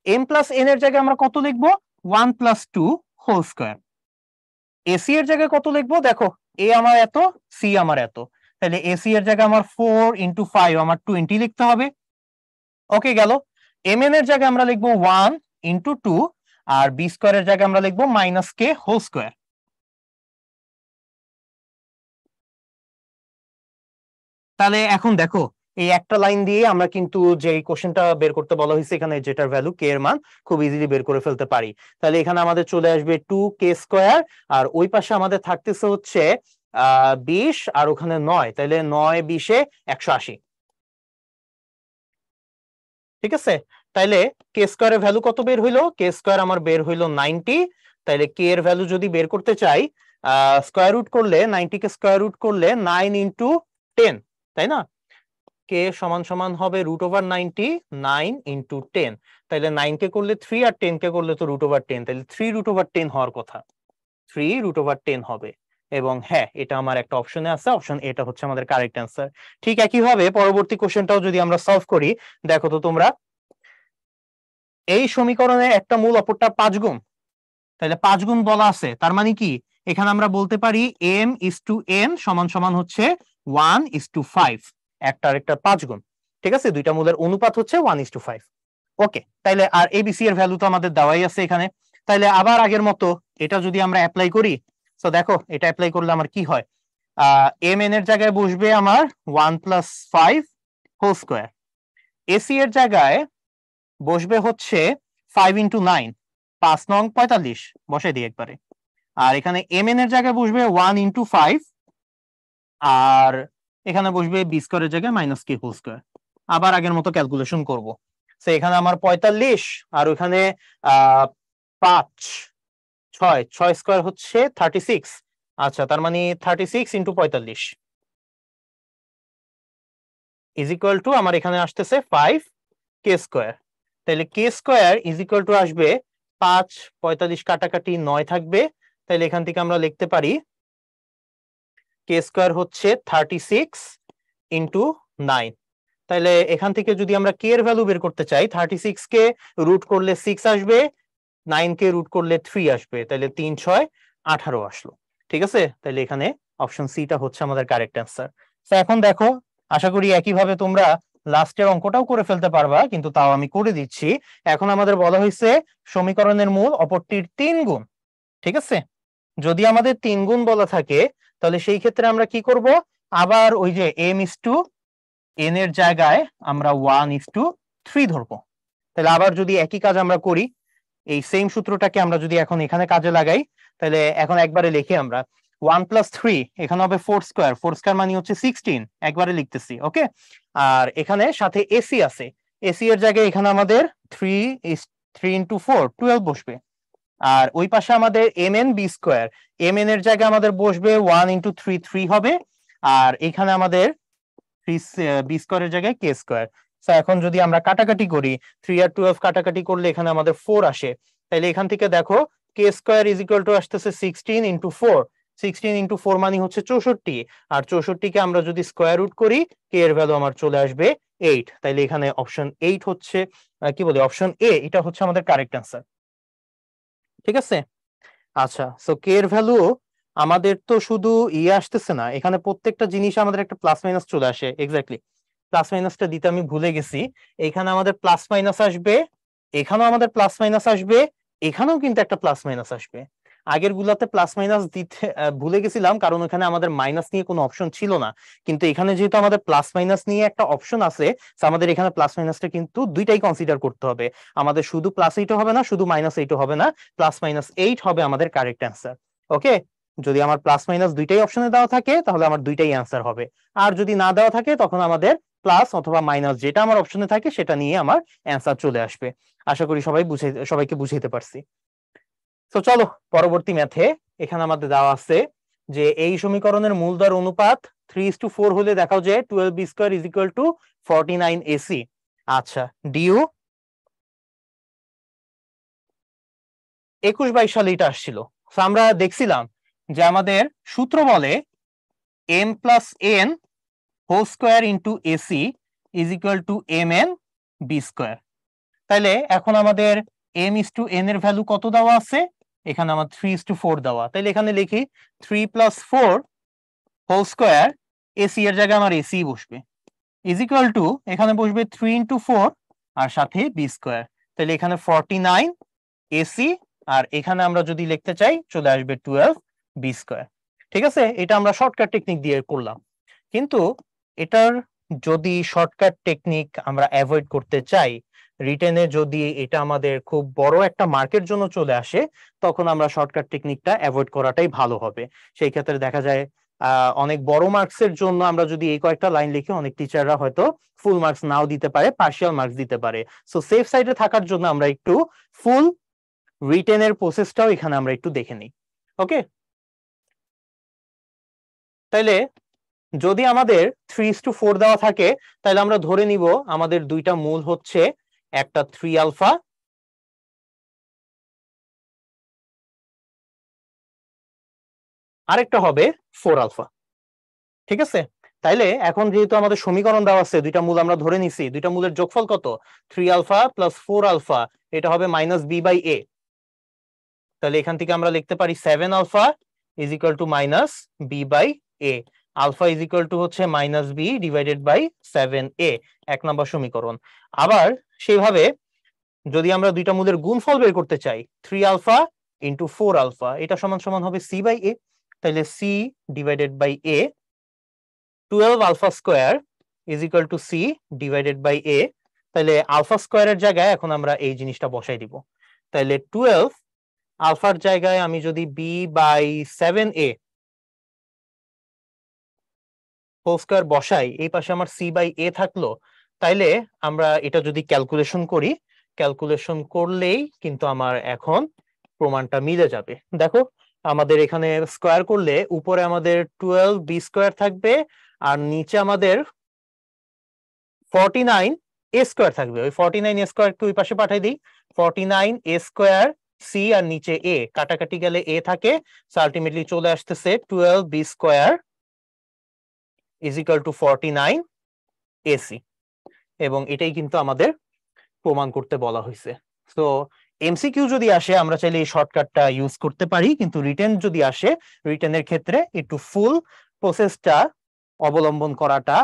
m প্লাস n এর জায়গায় আমরা কত লিখবো? 1 প্লাস 2 হোল স্কয়ার। এসি এর জায়গায় কত লিখবো? দেখো, এ আমার এত, সি আমার এত, তাহলে এসি এর জায়গায় আমার 4 ইন্টু 5 আমার 20 লিখতে হবে। ওকে, গেল। mn এর জায়গায় আমরা লিখবো 1 ইন্টু 2, আর বি স্কয়ারের জায়গায় আমরা লিখবো মাইনাস কে হোল স্কয়ার। তাহলে এখন দেখো এই একটা লাইন দিয়ে আমরা কিন্তু যে কোশ্চেনটা বের করতে বলা হয়েছে এখানে, যেটার ভ্যালু কে এর মান, খুব ইজিলি বের করে ফেলতে পারি। তাহলে এখানে আমাদের চলে আসবে 2k², আর ওই পাশে আমাদের থাকতেছে হচ্ছে 20, আর ওখানে 9, তাহলে 9 20 180। ঠিক আছে, তাইলে k² এর ভ্যালু কত বের হইলো? k² আমার বের হইলো 90। তাইলে কে এর ভ্যালু যদি বের করতে চাই, স্কয়ার রুট করলে 90 কে স্কয়ার রুট করলে 9 × 10, তাই না? কে সমান সমান হবে √90, 9 × 10। তাইলে 9 কে করলে 3 আর 10 কে করলে তো √10, তাইলে 3√10 হওয়ার কথা, 3√10 হবে। এবং হ্যাঁ, এটা আমার একটা অপশনে আছে, অপশন এটা হচ্ছে আমাদের কারেক্ট অ্যান্সার। ঠিক একইভাবে পরবর্তী কোশ্চেনটাও যদি আমরা সলভ করি, দেখো তো তোমরা, এই সমীকরণে একটা মূল অপরটা 5 গুণ, তাহলে 5 গুণ বলা আছে, তার মানে কি এখানে আমরা বলতে পারি m/n সমান সমান হচ্ছে 1:5, একটা আরেকটা 5 গুণ। ঠিক আছে, দুইটা মূলের অনুপাত হচ্ছে 1:5। ওকে, তাইলে আর এবিসি এর ভ্যালু তো আমাদের দেওয়াই আছে এখানে। তাইলে আবার আগের মতো এটা যদি আমরা অ্যাপ্লাই করি, তো দেখো এটা অ্যাপ্লাই করলে আমার কি হয়, mn এর জায়গায় বসবে আমার 1 + 5 হোল স্কয়ার, এসি এর জায়গায় বসবে হচ্ছে 5 × 9, 5 নং 45, বসাই দিই একবারে। আর এখানে mn এর জায়গায় বসবে 1 × 5, আর এখানে বসবে b² এর জায়গায় -k হোল স্কয়ার। আবার আগের মতো ক্যালকুলেশন করব। সো এখানে আমার 45, আর ওখানে 5 6 স্কয়ার হচ্ছে 36। আচ্ছা, তার মানে 36 × 45 ইজ ইকুয়াল টু আমার এখানে আসতেছে 5k²। তাহলে k² ইজ ইকুয়াল টু আসবে 5, 45 কাটাকাটি 9 থাকবে, তাহলে এখান থেকে আমরা লিখতে পারি k² হচ্ছে 36 × 9। তাহলে এখান থেকে যদি আমরা k এর ভ্যালু বের করতে চাই, 36 কে রুট করলে 6 আসবে, 9 কে রুট করলে 3 আসবে, তাহলে 3 6 18 আসলো। ঠিক আছে, তাহলে এখানে অপশন সিটা হচ্ছে আমাদের কারেক্ট অ্যান্সার। তো এখন দেখো, আশা করি একইভাবে তোমরা লাস্টের অঙ্কটাও করে ফেলতে পারবা, কিন্তু তাও আমি করে দিচ্ছি। এখন আমাদের বলা হয়েছে সমীকরণের মূল অপরটির 3 গুণ। ঠিক আছে, যদি আমাদের 3 গুণ বলা থাকে, তাহলে সেই ক্ষেত্রে আমরা কি করব, আবার ওই যে m/n এর জায়গায় আমরা 1:3 ধরবো। তাহলে আবার যদি একই কাজ আমরা করি, এই সেম সূত্রটাকে আমরা যদি এখন এখানে কাজে লাগাই, তাহলে এখন একবারে লিখি আমরা 1 + 3, এখানে হবে 4², 4² মানে হচ্ছে 16, একবারে লিখতেছি। ওকে, আর এখানে সাথে এসি আছে, এসি এর জায়গায় এখানে আমাদের 3 × 4 12 বসবে। আর ওই পাশে আমাদের mn b², mn এর জায়গায় আমাদের বসবে 1 × 3 3 হবে, আর এখানে আমাদের b² এর জায়গায় k²। এখন যদি আমরা কাটাকাটি করি, 3 আর 12 কাটাকাটি করলে এখানে আমাদের 4 আসে, তাহলে এখান থেকে দেখো k² ইজ ইকুয়াল টু আসতেছে 16 × 4, 16 × 4 মানে হচ্ছে 64, আর 64 কে আমরা যদি স্কয়ার রুট করি, k এর ভ্যালু আমার চলে আসবে 8। তাইলে এখানে অপশন 8 হচ্ছে কি বলি, অপশন এ, এটা হচ্ছে আমাদের কারেক্ট অ্যান্সার। ঠিক আছে, আচ্ছা, সো কে এর ভ্যালু আমাদের তো শুধু আসতেছে না, এখানে প্রত্যেকটা জিনিস আমাদের একটা প্লাস মাইনাস চলে আসে। এক্স্যাক্টলি, প্লাস মাইনাসটা দিতে আমি ভুলে গেছি। এখানে আমাদের প্লাস মাইনাস আসবে, এখানেও আমাদের প্লাস মাইনাস আসবে, এখানেও কিন্তু একটা প্লাস মাইনাস আসবে। আগের গুলাতে প্লাস মাইনাস দিতে ভুলে গেছিলাম, কারণ ওখানে আমাদের মাইনাস নিয়ে কোনো অপশন ছিল না। কিন্তু এখানে যেহেতু আমাদের প্লাস মাইনাস নিয়ে একটা অপশন আছে, আমাদের এখানে প্লাস মাইনাসটা কিন্তু দুইটাই কনসিডার করতে হবে। আমাদের শুধু +8 হবে না, শুধু -8 হবে না, +-8 হবে আমাদের কারেক্ট অ্যান্সার। ওকে, যদি আমার প্লাস মাইনাস দুইটাই অপশনে দেওয়া থাকে, তাহলে আমার দুইটাই অ্যান্সার হবে। আর যদি না দেওয়া থাকে, তখন আমাদের প্লাস অথবা মাইনাস যেটা আমার অপশনে থাকে সেটা নিয়ে আমার অ্যান্সার চলে আসবে। আশা করি সবাইকে বুঝাইতে পারছি। তো চলো পরবর্তী ম্যাথে, এখানে আমাদের দেওয়া আছে যে এই সমীকরণের মূলদর অনুপাত 3:4 হলে দেখাও যে 12b² is equal two 49ac। আচ্ছা, ডিউ 21-22 সালে এটা আসছিল। আমরা দেখছিলাম যে আমাদের সূত্র বলে m + n whole square into AC is equal to mn b²। তাইলে এখন আমাদের m/n এর ভ্যালু কত দেওয়া আছে, এখানে আমার 3:4 দেওয়া, তাইলে এখানে লিখি 3 + 4 হোল স্কয়ার, এসি এর জায়গায় আমার এসি বসবে, ইজ ইকুয়াল টু এখানে বসবে 3 × 4 আর সাথে b²। তাহলে এখানে 49 এসি, আর এখানে আমরা যদি লিখতে চাই চলে আসবে 12 b²। ঠিক আছে, এটা আমরা শর্টকাট টেকনিক দিয়ে করলাম, কিন্তু এটার যদি শর্টকাট টেকনিক আমরা অ্যাভয়েড করতে চাই, রিটেনে যদি এটা আমাদের খুব বড় একটা মার্কের জন্য চলে আসে, তখন আমরা শর্টকাট টেকনিকটা অ্যাভয়েড করাটাই ভালো হবে। সেই ক্ষেত্রে দেখা যায় অনেক বড় মার্কসের জন্য আমরা যদি এই কয়েকটা লাইন লিখি, অনেক টিচাররা হয়তো ফুল মার্কস নাও দিতে পারে, পার্শিয়াল মার্কস দিতে পারে। সো সেফ সাইডে থাকার জন্য আমরা একটু ফুল রিটেনের প্রসেসটাও এখানে আমরা একটু দেখে নিই। ওকে, তাইলে যদি আমাদের 3:4 দেওয়া থাকে, তাহলে আমরা ধরে নিব আমাদের দুইটা মূল হচ্ছে, একটা 3 আলফা আরেকটা হবে 4 আলফা। ঠিক আছে, তাইলে এখন যেহেতু আমাদের সমীকরণ দেওয়া আছে, দুইটা মূল আমরা ধরে নিছি, দুইটা মূলের যোগফল কত? 3 আলফা প্লাস 4 আলফা, এটা হবে মাইনাস বি বাই এ। তাহলে এখান থেকে আমরা লিখতে পারি 7 alpha is equal to minus B by A. Alpha is equal to হচ্ছে minus B divided by 7a, 1 নম্বর সমীকরণ। আবার সেইভাবে যদি আমরা দুইটা মূলের গুণফল বের করতে চাই, 3 আলফা ইন্টু 4 আলফা, এটা সমান সমান হবে সি বাই এ। তাহলে C divided by A, 12 alpha square is equal to C divided by A. তাহলে আলফা স্কোয়ারের জায়গায় এখন আমরা এই জিনিসটা বসাই দিব। তাহলে 12 আলফার জায়গায় আমি যদি B by 7a whole square বসাই, এই পাশে আমার সি বাই এ থাকলো। তাইলে আমরা এটা যদি ক্যালকুলেশন করি, ক্যালকুলেশন করলেই কিন্তু আমার এখন প্রমাণটা মিলে যাবে। দেখো, আমাদের এখানে স্কোয়ার করলে উপরে আমাদের 12 বি স্কোয়ার থাকবে, আর নিচে আমাদের 49 এ স্কোয়ার থাকবে। ওই 49 এ স্কোয়ারকে ওই পাশে পাঠাই দিই, 49 এ স্কোয়ার সি আর নিচে এ, কাটাকাটি গেলে এ থাকে, সো আলটিমেটলি চলে আসতেছে 12 B square is equal to 49 AC. এবং এটাই কিন্তু আমাদের প্রমাণ করতে বলা হয়েছে। তো এমসিকিউ যদি আসে আমরা চাইলে এই শর্টকাটটা ইউজ করতে পারি, কিন্তু রিটেন যদি আসে, রিটেনের ক্ষেত্রে একটু ফুল প্রসেসটা অবলম্বন করাটা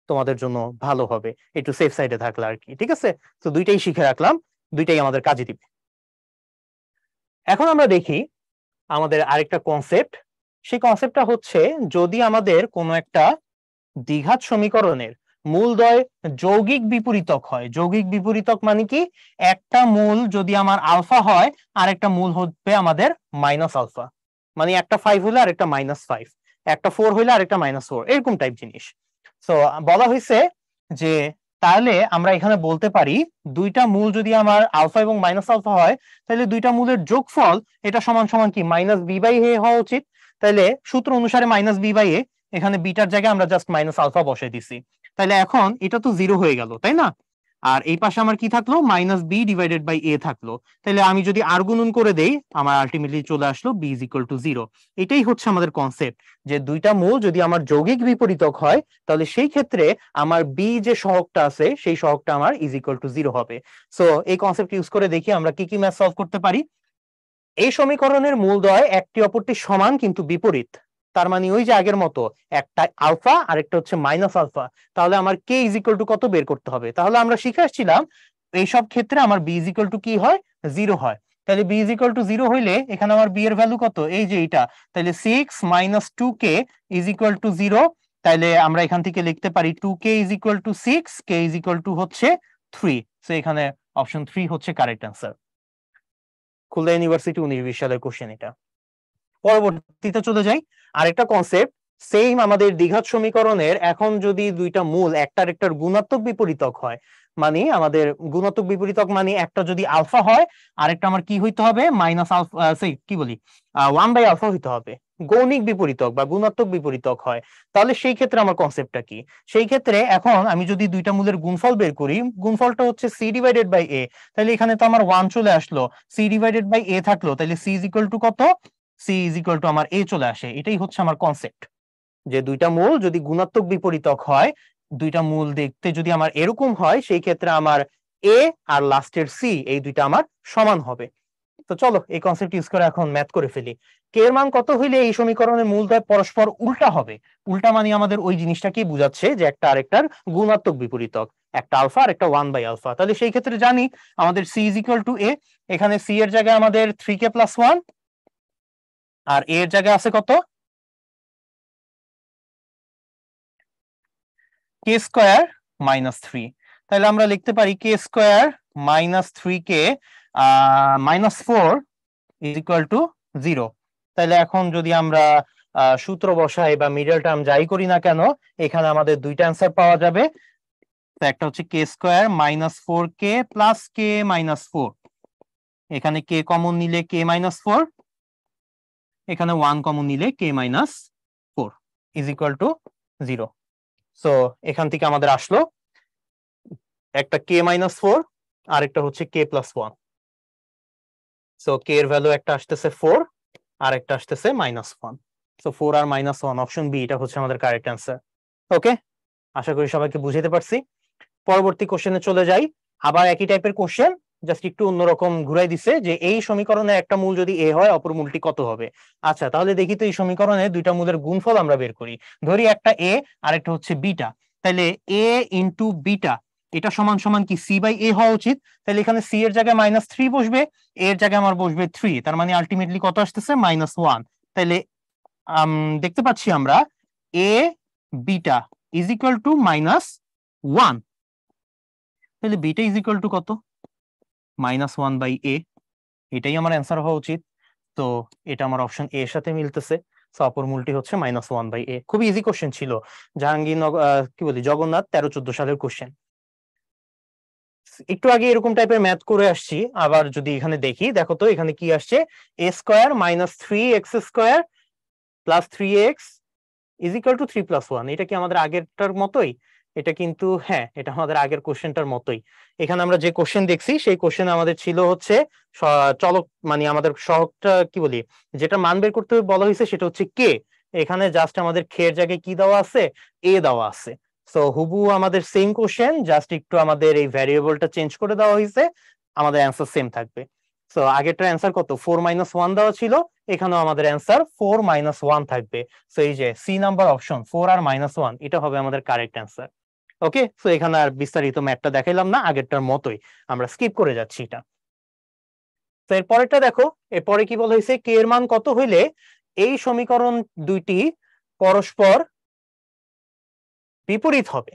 তোমাদের জন্য ভালো হবে, একটু সেফ সাইডে থাকলে আর কি। ঠিক আছে, তো দুইটাই শিখে রাখলাম, দুইটাই আমাদের কাজে দিবে। এখন আমরা দেখি আমাদের আরেকটা কনসেপ্ট। সেই কনসেপ্টটা হচ্ছে, যদি আমাদের কোনো একটা দ্বিঘাত সমীকরণের মূলদ্বয় যৌগিক বিপরীতক হয়। যৌগিক বিপরীতক মানে কি? একটা মূল যদি আমার আলফা হয়, আর একটা মূল হবে আমাদের মাইনাস আলফা, মানে একটা 5 হইলে আর একটা -5, একটা 4 হইলে আর একটা -4, এরকম টাইপ জিনিস। তো বলা হয়েছে যে তাহলে আমরা এখানে বলতে পারি দুইটা মূল যদি আমার আলফা এবং মাইনাস আলফা হয়, তাহলে দুইটা মূলের যোগফল এটা সমান সমান কি মাইনাস বি বাই এ হওয়া উচিত। তাহলে সূত্র অনুসারে মাইনাস বি বাই এ, এখানে বিটার জায়গায় আমরা জাস্ট মাইনাস আলফা বসে দিছি। তাহলে এখন এটা তো 0 হয়ে গেল, তাই না? আর এই পাশে আমার কি থাকলো? মাইনাস বি ডিভাইডেড বাই এ থাকলো। তাহলে আমি যদি আর গুণন করে দেই, আমার আলটিমেটলি চলে আসলো বি ইজ ইকুয়াল টু 0। এটাই হচ্ছে আমাদের কনসেপ্ট, যে দুইটা মূল যদি আমার যৌগিক বিপরীতক হয়, তাহলে সেই ক্ষেত্রে আমার বি যে সহগটা আছে, সেই সহগটা আমার ইজ ইকুয়াল টু 0 হবে। সো এই কনসেপ্ট ইউজ করে দেখি আমরা কি কি ম্যাথ সলভ করতে পারি। এই সমীকরণের মূলদ্বয় একটি অপরটির সমান কিন্তু বিপরীত। তার মানে ওই যে আগের মতো, একটা আলফা আর একটা হচ্ছে মাইনাস আলফা। তাহলে আমার কে ইজ ইকুয়াল টু কত বের করতে হবে? তাহলে আমরা শিখে আসছিলাম এই সব ক্ষেত্রে আমার বি ইজ ইকুয়াল টু কি হয়? 0 হয়। তাহলে বি ইজ ইকুয়াল টু 0 হইলে এখানে আমার বি এর ভ্যালু কত? এই যে এটা। তাহলে 6 minus 2k is equal to 0। তাহলে আমরা এখান থেকে লিখতে পারি 2k is equal two 6, K is equal to হচ্ছে 3। সো এখানে অপশন 3 হচ্ছে কারেক্ট অ্যান্সার। খুলনা ইউনিভার্সিটি 19-20 সালের কোশ্চেন এটা। পরবর্তীতে চলে যাই, আরেকটা কনসেপ্ট। সেম আমাদের দ্বিঘাত সমীকরণের এখন যদি দুইটা মূল একটার একটার গুণাত্মক বিপরীতক হয়, মানে আমাদের গুণাত্মক বিপরীতক মানে একটা যদি আলফা হয়, আরেকটা আমার কি হইতে হবে? মাইনাস আলফা, কি বলি, 1 বাই আলফা হইতে হবে। গৌণিক বিপরীতক বা গুণাত্মক বিপরীতক হয়, তাহলে সেই ক্ষেত্রে আমার কনসেপ্টটা কি? সেই ক্ষেত্রে এখন আমি যদি দুইটা মূলের গুণফল বের করি, গুণফলটা হচ্ছে সি ডিভাইডেড বাই এ। তাহলে এখানে তো আমার 1 চলে আসলো, সি ডিভাইডেড বাই এ থাকলো, তাহলে সি ইজ ইকুয়াল টু কত? সি ইজ ইকুয়াল টু আমার এ চলে আসে। এটাই হচ্ছে আমার কনসেপ্ট, যে দুইটা মূল যদি গুণাত্মক বিপরীতক হয়, দুইটা মূল দেখতে যদি আমার এরকম হয়, সেই ক্ষেত্রে আমার এ আর লাস্টের সি এই দুইটা আমার সমান হবে। তো চলো এই কনসেপ্ট ইউজ করে এখন ম্যাথ করে ফেলি। কে এর মান কত হইলে এই সমীকরণের মূলদ্বয় পরস্পর উল্টা হবে? উল্টা মানে আমাদের ওই জিনিসটাকে বোঝাচ্ছে যে একটা আরেকটার গুণাত্মক বিপরীতক, একটা আলফা আর একটা 1 বাই আলফা। তাহলে সেই ক্ষেত্রে জানি আমাদের সি ইজ ইকুয়াল টু এ। এখানে সি এর জায়গায় আমাদের 3k প্লাস 1, আর এর জায়গায় আছে কত? কে স্কোয়ার মাইনাস থ্রি, তাহলে আমরা লিখতে পারি K square minus three K minus four is equal to zero. তাহলে এখন যদি আমরা সূত্র বসাই বা মিডল টার্ম যাই করি না কেন, এখানে আমাদের দুইটা অ্যান্সার পাওয়া যাবে। একটা হচ্ছে K square minus four K plus K minus four, এখানে কে কমন নিলে কে মাইনাস ফোর, এখানে ওয়ান কমন নিলে K minus four is equal to zero. So এখান থেকে আমাদের আসলো একটা কে মাইনাস ফোর আর একটা হচ্ছে কে প্লাস ওয়ান। সো কে এর ভ্যালু একটা আসতেছে ফোর আর একটা আসতেছে মাইনাস ওয়ান। সো ফোর আর মাইনাস ওয়ান, অপশন বি, এটা হচ্ছে আমাদের কারেক্ট অ্যান্সার। ওকে, আশা করি সবাইকে বুঝাতে পারছি। পরবর্তী কোশ্চেনে চলে যাই। আবার একই টাইপের কোশ্চেন, জাস্ট একটু অন্যরকম ঘুরাই দিছে যে এই সমীকরণে একটা মূল যদি এ হয় অপর মূলটি কত হবে। আচ্ছা, তাহলে দেখি তো এই সমীকরণে দুইটা মূলের গুণফল আমরা বের করি। ধরি একটা এ আর একটা হচ্ছে বিটা, তাহলে এ ইন্টু বিটা এটা সমান সমান কি সি বাই এ হওয়া উচিত। তাহলে এখানে সি এর জায়গায় মাইনাস থ্রি বসবে, এর জায়গায় আমার বসবে থ্রি, তার মানে আলটিমেটলি কত আসতেছে মাইনাস ওয়ান। তাহলে দেখতে পাচ্ছি আমরা A beta is equal to minus one. তাহলে বিটা ইজ ইকুয়াল টু কত, মাইনাস ওয়ান বাই এ, এটাই আমার অ্যান্সার হওয়া উচিত। তো এটা আমার অপশন এ এর সাথে মিলতেছে। সো অপর মূলটি হচ্ছে মাইনাস ওয়ান বাই এ। খুবই ইজি কোশ্চেন ছিল, কি বলি জগন্নাথ 13-14 সালের কোশ্চেন। একটু আগে এরকম টাইপের ম্যাথ করে আসছি, আবার যদি এখানে দেখি, দেখো তো এখানে কি আসছে, A square minus three X square plus three X is equal to three plus one. এটা কি আমাদের আগেরটার মতোই? এটা কিন্তু হ্যাঁ, এটা আমাদের আগের কোশ্চেনটার মতোই। এখানে আমরা যে কোশ্চেন দেখছি সেই কোশ্চেন আমাদের ছিল হচ্ছে চলক, মানে আমাদের সহগটা কি বলি, যেটা মান বের করতে বলা হয়েছে সেটা হচ্ছে কে। এখানে জাস্ট আমাদের কে এর জায়গায় কি দেওয়া আছে, এ দেওয়া আছে। সো হুবু আমাদের সেম কোশ্চেন, জাস্ট একটু আমাদের এই ভ্যারিয়েবলটা চেঞ্জ করে দেওয়া হয়েছে, আমাদের অ্যান্সার সেম থাকবে। সো আগেরটার অ্যান্সার কত, ফোর মাইনাস ওয়ান দেওয়া ছিল, এখানেও আমাদের অ্যান্সার ফোর মাইনাস ওয়ান থাকবে। সো এই যে সি নাম্বার অপশন ফোর আর মাইনাস ওয়ান, এটা হবে আমাদের কারেক্ট অ্যান্সার। ওকে, সো এখানে আর বিস্তারিত ম্যাপটা দেখাইলাম না, আগেরটার মতোই আমরা স্কিপ করে যাচ্ছি এটা। তো এরপরেরটা দেখো, এরপরে কি বলা হয়েছে, কে এর মান কত হইলে এই সমীকরণ দুইটি পরস্পর বিপরীত হবে।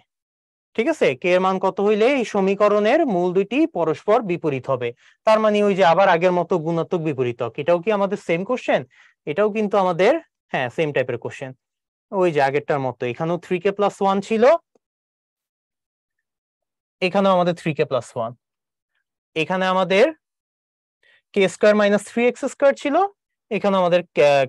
ঠিক আছে, কে এর মান কত হইলে এই সমীকরণের মূল দুইটি পরস্পর বিপরীত হবে। তার মানে ওই যে আবার আগের মতো গুণাত্মক বিপরীতক, এটাও কি আমাদের সেম কোশ্চেন? এটাও কিন্তু আমাদের হ্যাঁ সেম টাইপের কোশ্চেন, ওই যে আগেরটার মতো। এখানেও থ্রি কে প্লাস ওয়ান ছিল, এখানেও আমাদের থ্রি কে প্লাস ওয়ান, এখানে আমাদের K square minus three X square ছিল, এখানে আমাদের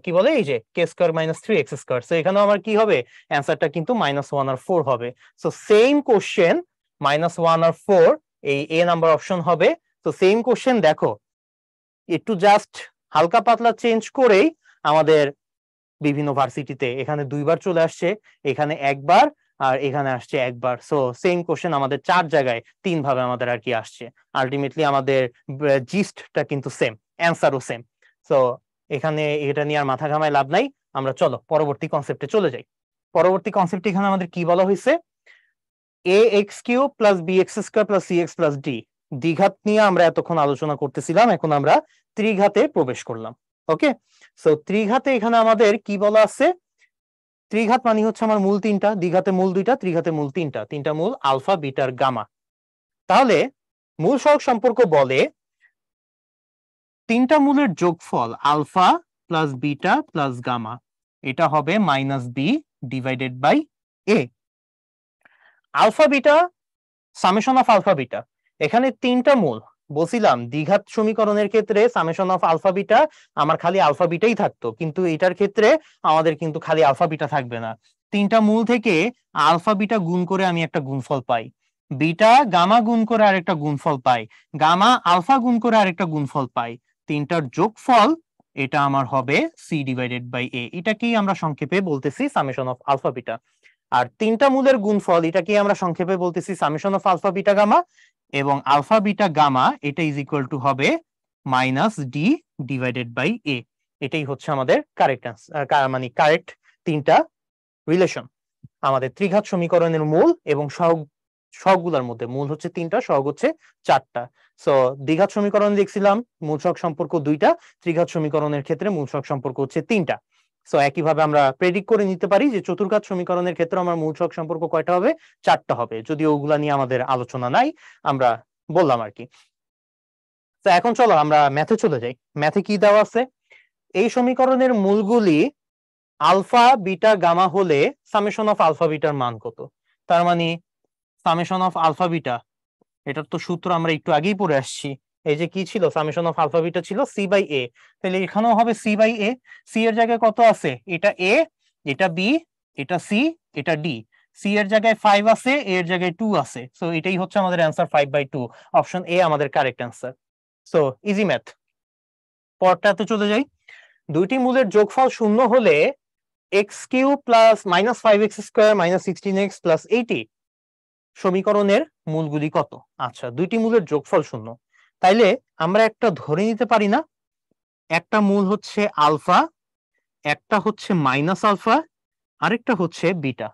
কি বলে এই যে K square minus three X square. So এখানেও আমার কি হবে, অ্যান্সারটা কিন্তু মাইনাস ওয়ান আর ফোর হবে। So same question, minus one আর ফোর, এই এ নাম্বার অপশন হবে। তো সেম কোশ্চেন দেখো, একটু জাস্ট হালকা পাতলা চেঞ্জ করেই আমাদের বিভিন্ন ভার্সিটিতে এখানে দুইবার চলে আসছে, এখানে একবার আর এখানে আসছে একবার। সো সেম কোশ্চেন আমাদের চার জায়গায় তিন ভাবে আমাদের আর কি আসছে। আলটিমেটলি আমাদের জিস্টটা কিন্তু সেম, অ্যান্সারও সেম। সো এখানে এটা নিয়ে আর মাথা ঘামায় লাভ নাই, আমরা চলো পরবর্তী কনসেপ্টে চলে যাই। পরবর্তী কনসেপ্টে এখানে আমাদের কি বলা হয়েছে, A X cube plus B X square plus C X plus D. দ্বিঘাত নিয়ে আমরা এতক্ষণ আলোচনা করতেছিলাম, এখন আমরা ত্রিঘাতে প্রবেশ করলাম। ওকে, সো ত্রিঘাতে এখানে আমাদের কি বলা আছে, ত্রিঘাত মানে হচ্ছে আমার মূল তিনটা, দ্বিঘাতে মূল দুইটা, ত্রিঘাতে মূল তিনটা, তিনটা মূল আলফা বিটার গামা। তাহলে মূল সহগ সম্পর্ক বলে তিনটা মূলের যোগফল alpha plus beta plus gamma, এটা হবে minus B divided by A. Alpha beta, summation of alpha beta, এখানে তিনটা মূল বলছিলাম। দ্বিঘাত সমীকরণের ক্ষেত্রে সামেশন অফ আলফা বিটা আমার খালি আলফা বিটাই থাকতো, কিন্তু এটার ক্ষেত্রে আমাদের কিন্তু খালি আলফা বিটা থাকবে না। তিনটা মূল থেকে আলফা বিটা গুণ করে আমি একটা গুণফল পাই, বিটা গামা গুণ করে আরেকটা গুণফল পাই, গামা আলফা গুণ করে আরেকটা গুণফল পাই। তিনটার যোগফল এটা আমার হবে সি ডিভাইডেড বাই এ, এটাকেই আমরা সংক্ষেপে বলতেছি সামেশন অফ আলফা বিটা। আর তিনটা মূলের গুণফল এটাকে আমরা সংক্ষেপে বলতেছি summation of alpha beta gamma, এবং আলফা বিটা গামা এটা ইজ ইকুয়াল টু হবে minus D divided by A. এটাই হচ্ছে আমাদের কারেক্ট আনসার, মানে কারেক্ট তিনটা রিলেশন আমাদের ত্রিঘাত সমীকরণের মূল এবং সহগগুলোর মধ্যে। মূল হচ্ছে তিনটা, সহগ হচ্ছে চারটা। সো দ্বিঘাত সমীকরণ দেখছিলাম মূল সহগ সম্পর্ক দুইটা, ত্রিঘাত সমীকরণের ক্ষেত্রে মূল সহগ সম্পর্ক হচ্ছে তিনটা। সো একইভাবে আমরা প্রেডিক্ট করে নিতে পারি যে চতুর্ঘাত সমীকরণের ক্ষেত্রে আমার মূল সহগ সম্পর্ক কয়টা হবে, 4টা হবে, যদি ওগুলা নিয়ে আমাদের আলোচনা নাই, আমরা বললাম আর কি। তো এখন চলো আমরা ম্যাথে চলে যাই। ম্যাথে কি দেওয়া আছে, এই সমীকরণের মূলগুলি আলফা বিটা গামা হলে সামেশন অফ আলফা বিটার মান কত। তার মানে সামেশন অফ আলফা বিটা, এটার তো সূত্র আমরা একটু আগেই পড়ে আসছি। এই যে কি ছিল, সামেশন অফ আলফা বিটা ছিল সি বাই এ, তাহলে এখানেও হবে সি বাই এ। সি এর জায়গায় কত আছে, এটা এ, এটা বি, এটা সি, এটা ডি। সি এর জায়গায় 5 আছে, এ এর জায়গায় 2 আছে, সো এটাই হচ্ছে আমাদের অ্যান্সার 5/2। অপশন এ আমাদের correct answer. So easy math. পরটাতে চলে যাই। দুইটি মূলের যোগফল শূন্য হলে x Q plus -5x² -16x plus 80 সমীকরণের মূলগুলি কত। আচ্ছা, দুইটি মূলের যোগফল শূন্য, তাইলে আমরা একটা ধরে নিতে পারি না, একটা মূল হচ্ছে আলফা, একটা হচ্ছে মাইনাস আলফা, আরেকটা হচ্ছে বিটা।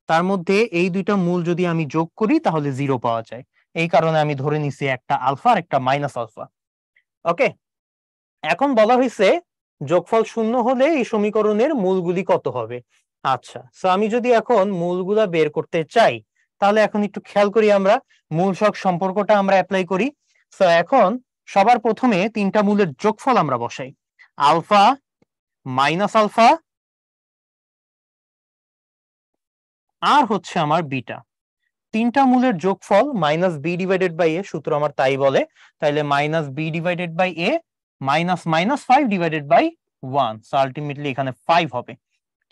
তার মধ্যে এই দুইটা মূল যদি আমি যোগ করি তাহলে 0 পাওয়া যায়, এই কারণে আমি ধরে নিছি একটা আলফা আর একটা মাইনাস আলফা। ওকে, এখন বলা হয়েছে যোগফল শূন্য হলে এই সমীকরণের মূলগুলি কত হবে। আচ্ছা, সো আমি যদি এখন মূলগুলা বের করতে চাই, তাহলে এখন একটু খেয়াল করি, আমরা মূল সহগ সম্পর্কটা আমরা অ্যাপ্লাই করি। সো এখন সবার প্রথমে তিনটা মূলের যোগফল আমরা বসাই, আলফা মাইনাস আলফা আর হচ্ছে আমার বিটা। তিনটা মূলের যোগফল minus B divided by A, সূত্র আমার তাই বলে, তাইলে minus B divided by A minus -5 divided by 1, so ultimately এখানে 5 হবে।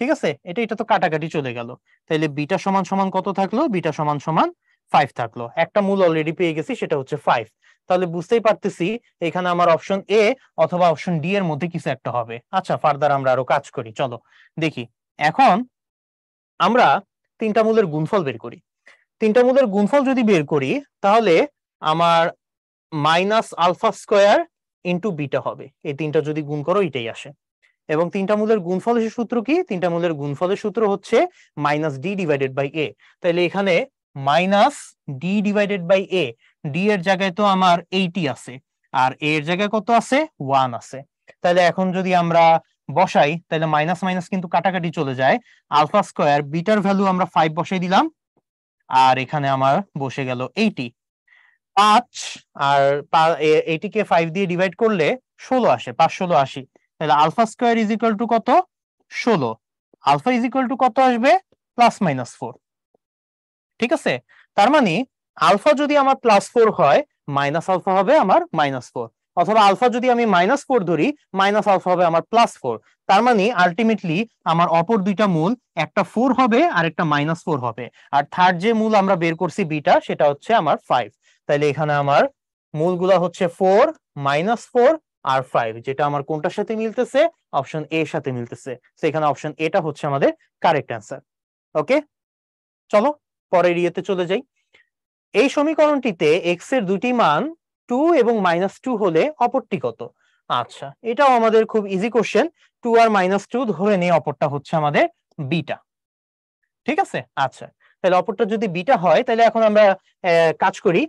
ঠিক আছে, এটা তো কাটাকাটি চলে গেল, তাইলে বিটা সমান সমান কত থাকলো, বিটা সমান সমান 5 থাকলো। একটা মূল অলরেডি পেয়ে গেছি, সেটা হচ্ছে 5। তাহলে বুঝতেই পারতেছি এখানে আমার অপশন এ অথবা অপশন ডি এর মধ্যে কিছু একটা হবে। আচ্ছা, ফার্দার আমরা আরো কাজ করি, চলো দেখি। এখন আমরা তিনটা মূলের গুণফল বের করি। তিনটা মূলের গুণফল যদি বের করি তাহলে আমার minus alpha square into beta হবে, এই তিনটা যদি গুণ করো এটাই আসে। এবং তিনটা মূলের গুণফলের সূত্র কি, তিনটা মূলের গুণফলের সূত্র হচ্ছে minus D divided by A. তাহলে এখানে minus D divided by A, D এর জায়গায় তো আমার 80 আছে, আর এ এর জায়গায় কত আছে, 1 আছে। তাহলে এখন যদি আমরা বসাই তাহলে মাইনাস মাইনাস কিন্তু কাটাকাটি চলে যায়, আলফা স্কোয়ার, বিটার ভ্যালু আমরা 5 বসাই দিলাম, আর এখানে আমার বসে গেল 80। 5 আর 80 কে 5 দিয়ে ডিভাইড করলে 16 আসে, 5 16 80। তাহলে alpha square is equal to কত, 16। আলফা ইজ ইকুয়াল টু কত আসবে, +-4। ঠিক আছে, তার মানে আলফা যদি আমার +4 হয়, মাইনাস আলফা হবে আমার -4, অথবা আলফা যদি আমি -4 ধরি, মাইনাস আলফা হবে আমার +4। তার মানে আলটিমেটলি আমার অপর দুইটা মূল, একটা 4 হবে আর একটা -4 হবে, আর থার্ড যে মূল আমরা বের করছি বিটা, সেটা হচ্ছে আমার 5। তাইলে এখানে আমার মূলগুলা হচ্ছে 4 -4 আর 5, যেটা আমার কোনটার সাথে মিলতেছে, অপশন এ এর সাথে মিলতেছে। সেখানে অপশন এটা হচ্ছে আমাদের কারেক্ট অ্যান্সার। ওকে, চলো পরের ইয়েতে চলে যাই। এই সমীকরণটিতে এক্স এর দুটি মান 2 এবং -2 হলে অপরটি কত। আচ্ছা, এটাও আমাদের খুব ইজি কোশ্চেন। 2 আর -2 ধরে নিয়ে অপরটা হচ্ছে আমাদের বিটা। ঠিক আছে, আচ্ছা, তাহলে অপরটা যদি বিটা হয়, তাহলে এখন আমরা কাজ করি,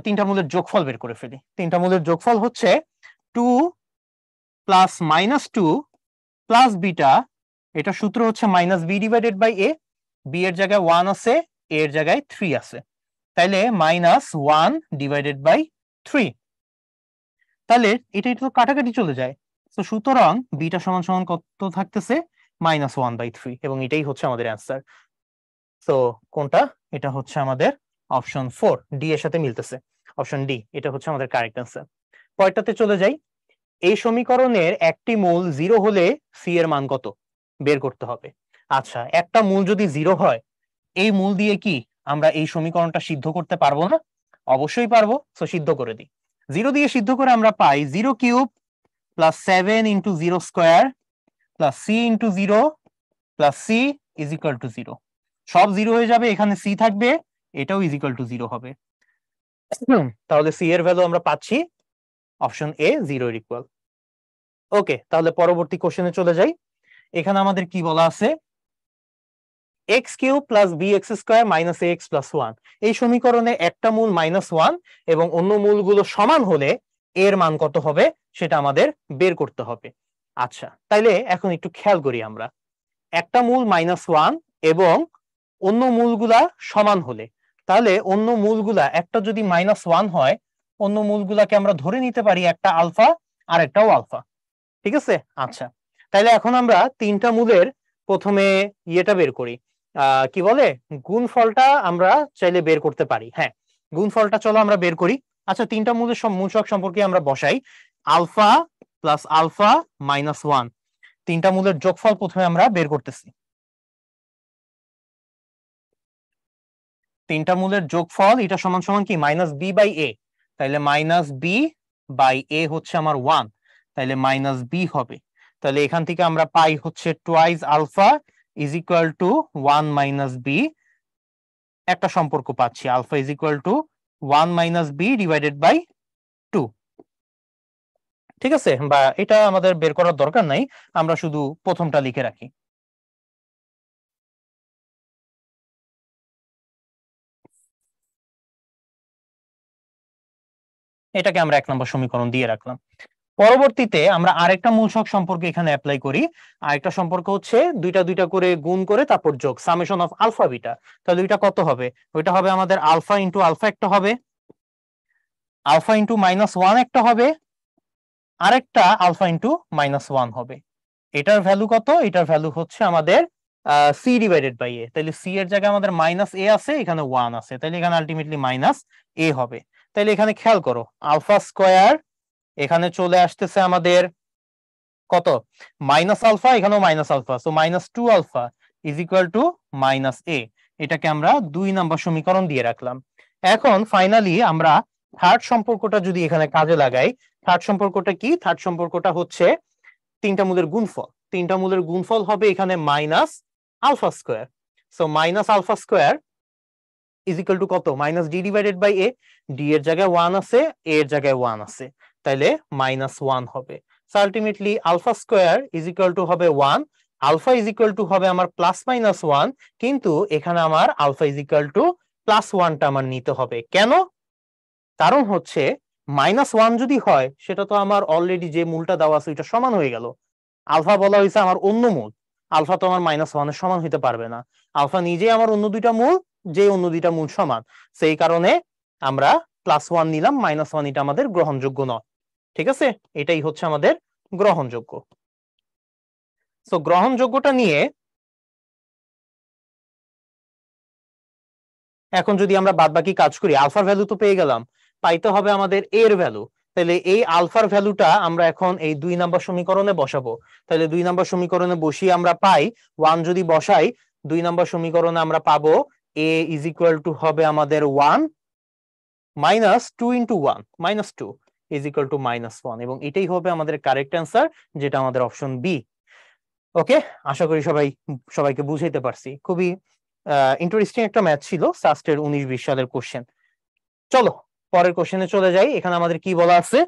তিনটা মূলের যোগফল বের করে ফেলি। তিনটা মূলের যোগফল হচ্ছে 2 প্লাস -2 প্লাস বিটা, এটা সূত্র হচ্ছে minus B divided by A, B এর জায়গায় 1 আছে, এ এর জায়গায় 3 আছে, তাইলে -1 ডিভাইডেড বাই 3। তাহলে এটা তো কাটাকাটি চলে যায়, তো সুতরাং বিটা সমান সমান কত থাকতেছে, -1/3, এবং এটাই হচ্ছে আমাদের অ্যান্সার। তো কোনটা, এটা হচ্ছে আমাদের অপশন 4 ডি এর সাথে মিলতেছে, অপশন ডি, এটা হচ্ছে আমাদের কারেক্ট অ্যান্সার। পরেরটাতে চলে যাই। এই সমীকরণের একটি মূল 0 হলে সি এর মান কত বের করতে হবে। আচ্ছা, একটা মূল যদি 0 হয়, এই মূল দিয়ে কি আমরা এই সমীকরণটা সিদ্ধ করতে পারবো না? অবশ্যই পারবো, তো সিদ্ধ করে দিই। 0 দিয়ে সিদ্ধ করে আমরা পাই 0 cube plus 7 into 0 square plus C into 0 plus C is equal to 0। সব 0 হয়ে যাবে, এখানে সি থাকবে, এটাও ইজ ইকুয়াল টু 0 হবে। তাহলে সি এর ভ্যালু আমরা পাচ্ছি অপশন এ 0 এর ইকুয়াল। ওকে, তাহলে পরবর্তী কোশ্চেনে চলে যাই। এখানে আমাদের কি বলা আছে, X cube plus B X square minus A X plus 1, এই সমীকরণে একটা মূল -1 এবং অন্য মূলগুলো সমান হলে এর মান কত হবে সেটা আমাদের বের করতে হবে। আচ্ছা, তাইলে এখন একটু খেয়াল করি আমরা, একটা মূল -1 এবং অন্য মূলগুলা সমান হলে, তাহলে অন্য মূলগুলা একটা যদি -1 হয়, অন্য মূলগুলাকে আমরা ধরে নিতে পারি একটা আলফা আর একটাও আলফা। ঠিক আছে? আচ্ছা, তাইলে এখন আমরা তিনটা মূলের প্রথমে ইয়েটা বের করি, কি বলে, গুণফলটা আমরা চাইলে বের করতে পারি। হ্যাঁ, গুণফলটা চলো আমরা বের করি। আচ্ছা, তিনটা মূলের মূল সহগ সম্পর্কে আমরা বসাই, আলফা প্লাস আলফা -1, তিনটা মূলের যোগফল প্রথমে আমরা বের করতেছি। তিনটা মূলের যোগফল এটা সমান সমান কি -b/a, তাইলে -b/a হচ্ছে আমার 1, তাইলে -b হবে। তাহলে এখান থেকে আমরা পাই হচ্ছে twice alpha is equal to 1 - b, একটা সম্পর্ক পাচ্ছি, alpha is equal to 1 - b divided by 2। ঠিক আছে, বা এটা আমাদের বের করার দরকার নাই, আমরা শুধু প্রথমটা লিখে রাখি। এটাকে আমরা 1 নম্বর সমীকরণ দিয়ে রাখলাম। পরবর্তীতে আমরা আরেকটা মূল সহগ সম্পর্কে এখানে অ্যাপ্লাই করি। আরেকটা সম্পর্ক হচ্ছে দুইটা দুইটা করে গুণ করে তারপর যোগ, সামেশন অফ আলফা বিটা। তাহলে ওইটা কত হবে? ওইটা হবে আমাদের আলফা ইন্টু আলফা একটা হবে, আলফা ইন্টু -1 একটা হবে, আরেকটা আলফা ইন্টু -1 হবে। এটার ভ্যালু কত? এটার ভ্যালু হচ্ছে আমাদের সি ডিভাইডেড বাই এ। তাহলে সি এর জায়গায় আমাদের -a আছে, এখানে 1 আছে, তাহলে এখানে আলটিমেটলি -a হবে। তাহলে এখানে খেয়াল করো, আলফা স্কোয়ার এখানে চলে আসতেছে আমাদের কত, মাইনাস আলফা, এখানেও minus alpha, so -2 alpha is equal to -a। এটাকে আমরা 2 নাম্বার সমীকরণ দিয়ে রাখলাম। এখন ফাইনালি আমরা থার্ড সম্পর্কটা যদি এখানে কাজে লাগাই, থার্ড সম্পর্কটা কি? থার্ড সম্পর্কটা হচ্ছে তিনটা মূলের গুণফল। তিনটা মূলের গুণফল হবে এখানে minus alpha square, so minus alpha square is equal to কত, -d divided by a। D এর জায়গায় 1 আছে, a এর জায়গায় 1 আছে, তাইলে -1 হবে। So ultimately alpha square is equal to হবে 1, আলফা ইজ ইকুয়াল টু হবে আমার +-1, কিন্তু এখানে আমার আলফা ইজ ইকুয়াল টু +1টা আমার নিতে হবে। কেন? কারণ হচ্ছে -1 যদি হয়, সেটা তো আমার অলরেডি যে মূলটা দেওয়া আছে ওইটা সমান হয়ে গেল। আলফা বলা হয়েছে আমার অন্য মূল, আলফা তো আমার -1 এর সমান হইতে পারবে না। আলফা নিজেই আমার অন্য দুইটা মূল, যে অন্য দুইটা মূল সমান, সেই কারণে আমরা +1 নিলাম, -1 এটা আমাদের গ্রহণযোগ্য নয়। ঠিক আছে, এটাই হচ্ছে আমাদের গ্রহণযোগ্য। সো গ্রহণযোগ্যটা নিয়ে এখন যদি আমরা বাদবাকি কাজ করি, আলফার ভ্যালু তো পেয়ে গেলাম, পাইতে হবে আমাদের এর ভ্যালু। তাহলে এই আলফার ভ্যালুটা আমরা এখন এই 2 নাম্বার সমীকরণে বসাবো। তাহলে 2 নাম্বার সমীকরণে বসিয়ে আমরা পাই 1, যদি বসাই 2 নাম্বার সমীকরণে আমরা পাবো a ইজ ইকুয়াল টু হবে আমাদের 1 -2 × 1 -2 ইজ ইকুয়াল টু -1, এবং এটাই হবে আমাদের কারেক্ট অ্যান্সার, যেটা আমাদের অপশন বি। ওকে, আশা করি সবাইকে বুঝাইতে পারছি। খুবই ইন্টারেস্টিং একটা ম্যাথ ছিল, সাস্টের 19-20 সালের কোশ্চেন। চলো পরের কোশ্চেনে চলে যাই। এখানে আমাদের কি বলা আছে?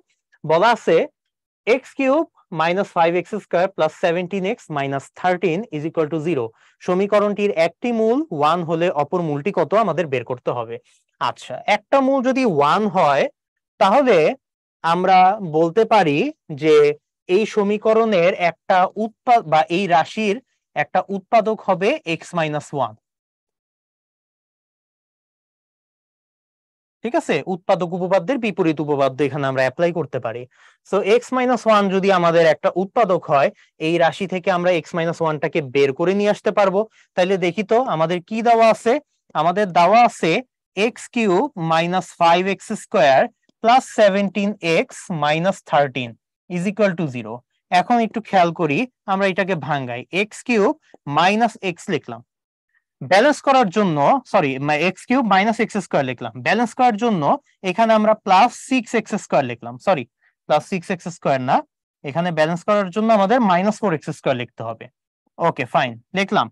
বলা আছে x³ - 5x² + 17x - 13 is equal to 0। সমীকরণটির একটি মূল 1 হলে অপর মূলটি কত আমাদের বের করতে হবে। আচ্ছা, একটা মূল যদি 1 হয়, তাহলে আমরা বলতে পারি যে এই সমীকরণের একটা উৎপাদ বা এই রাশির একটা উৎপাদক হবে x - 1। ঠিক আছে, উৎপাদক উপপাদ্যের বিপরীত উপপাদ্য এখানে আমরা অ্যাপ্লাই করতে পারি। সো x - 1 যদি আমাদের একটা উৎপাদক হয়, এই রাশি থেকে আমরা x - 1টাকে বের করে নিয়ে আসতে পারবো। তাইলে দেখি তো আমাদের কি দেওয়া আছে। আমাদের দেওয়া আছে x³ - 5x² + 17x - 13 is equal to 0। এখন একটু খেয়াল করি, আমরা এটাকে ভাঙাই, x³ - x লিখলাম, ব্যালেন্স করার জন্য, সরি, x³ - x² লিখলাম, ব্যালেন্স করার জন্য এখানে আমরা +6x² লিখলাম, সরি, +6x² না, এখানে ব্যালেন্স করার জন্য আমাদের -4x² লিখতে হবে। ওকে ফাইন, লিখলাম।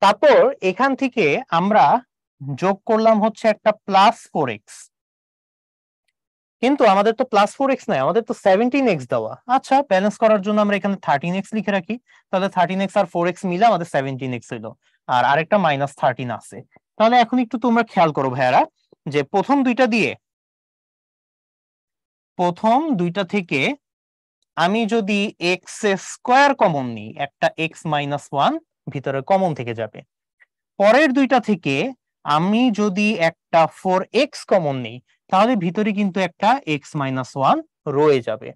তারপর এখান থেকে আমরা যোগ করলাম হচ্ছে একটা +4x, কিন্তু আমাদের তো +4x নাই, আমাদের তো 17x দেওয়া। আচ্ছা, ব্যালেন্স করার জন্য আমরা এখানে 13x লিখে রাখি, তাহলে 13x আর 4x মিলে আমাদের 17x হইলো, আর আরেকটা -13 আছে। তাহলে এখন একটু তোমরা খেয়াল করো ভাইয়ারা, যে প্রথম দুইটা থেকে আমি যদি এক্স স্কোয়ার কমন নিই, একটা এক্স মাইনাস ওয়ান ভিতরে কমন থেকে যাবে। পরের দুইটা থেকে আমি যদি একটা 4x কমন নিই, তাহলে ভিতরে কিন্তু একটা এক্স মাইনাস ওয়ান রয়ে যাবে।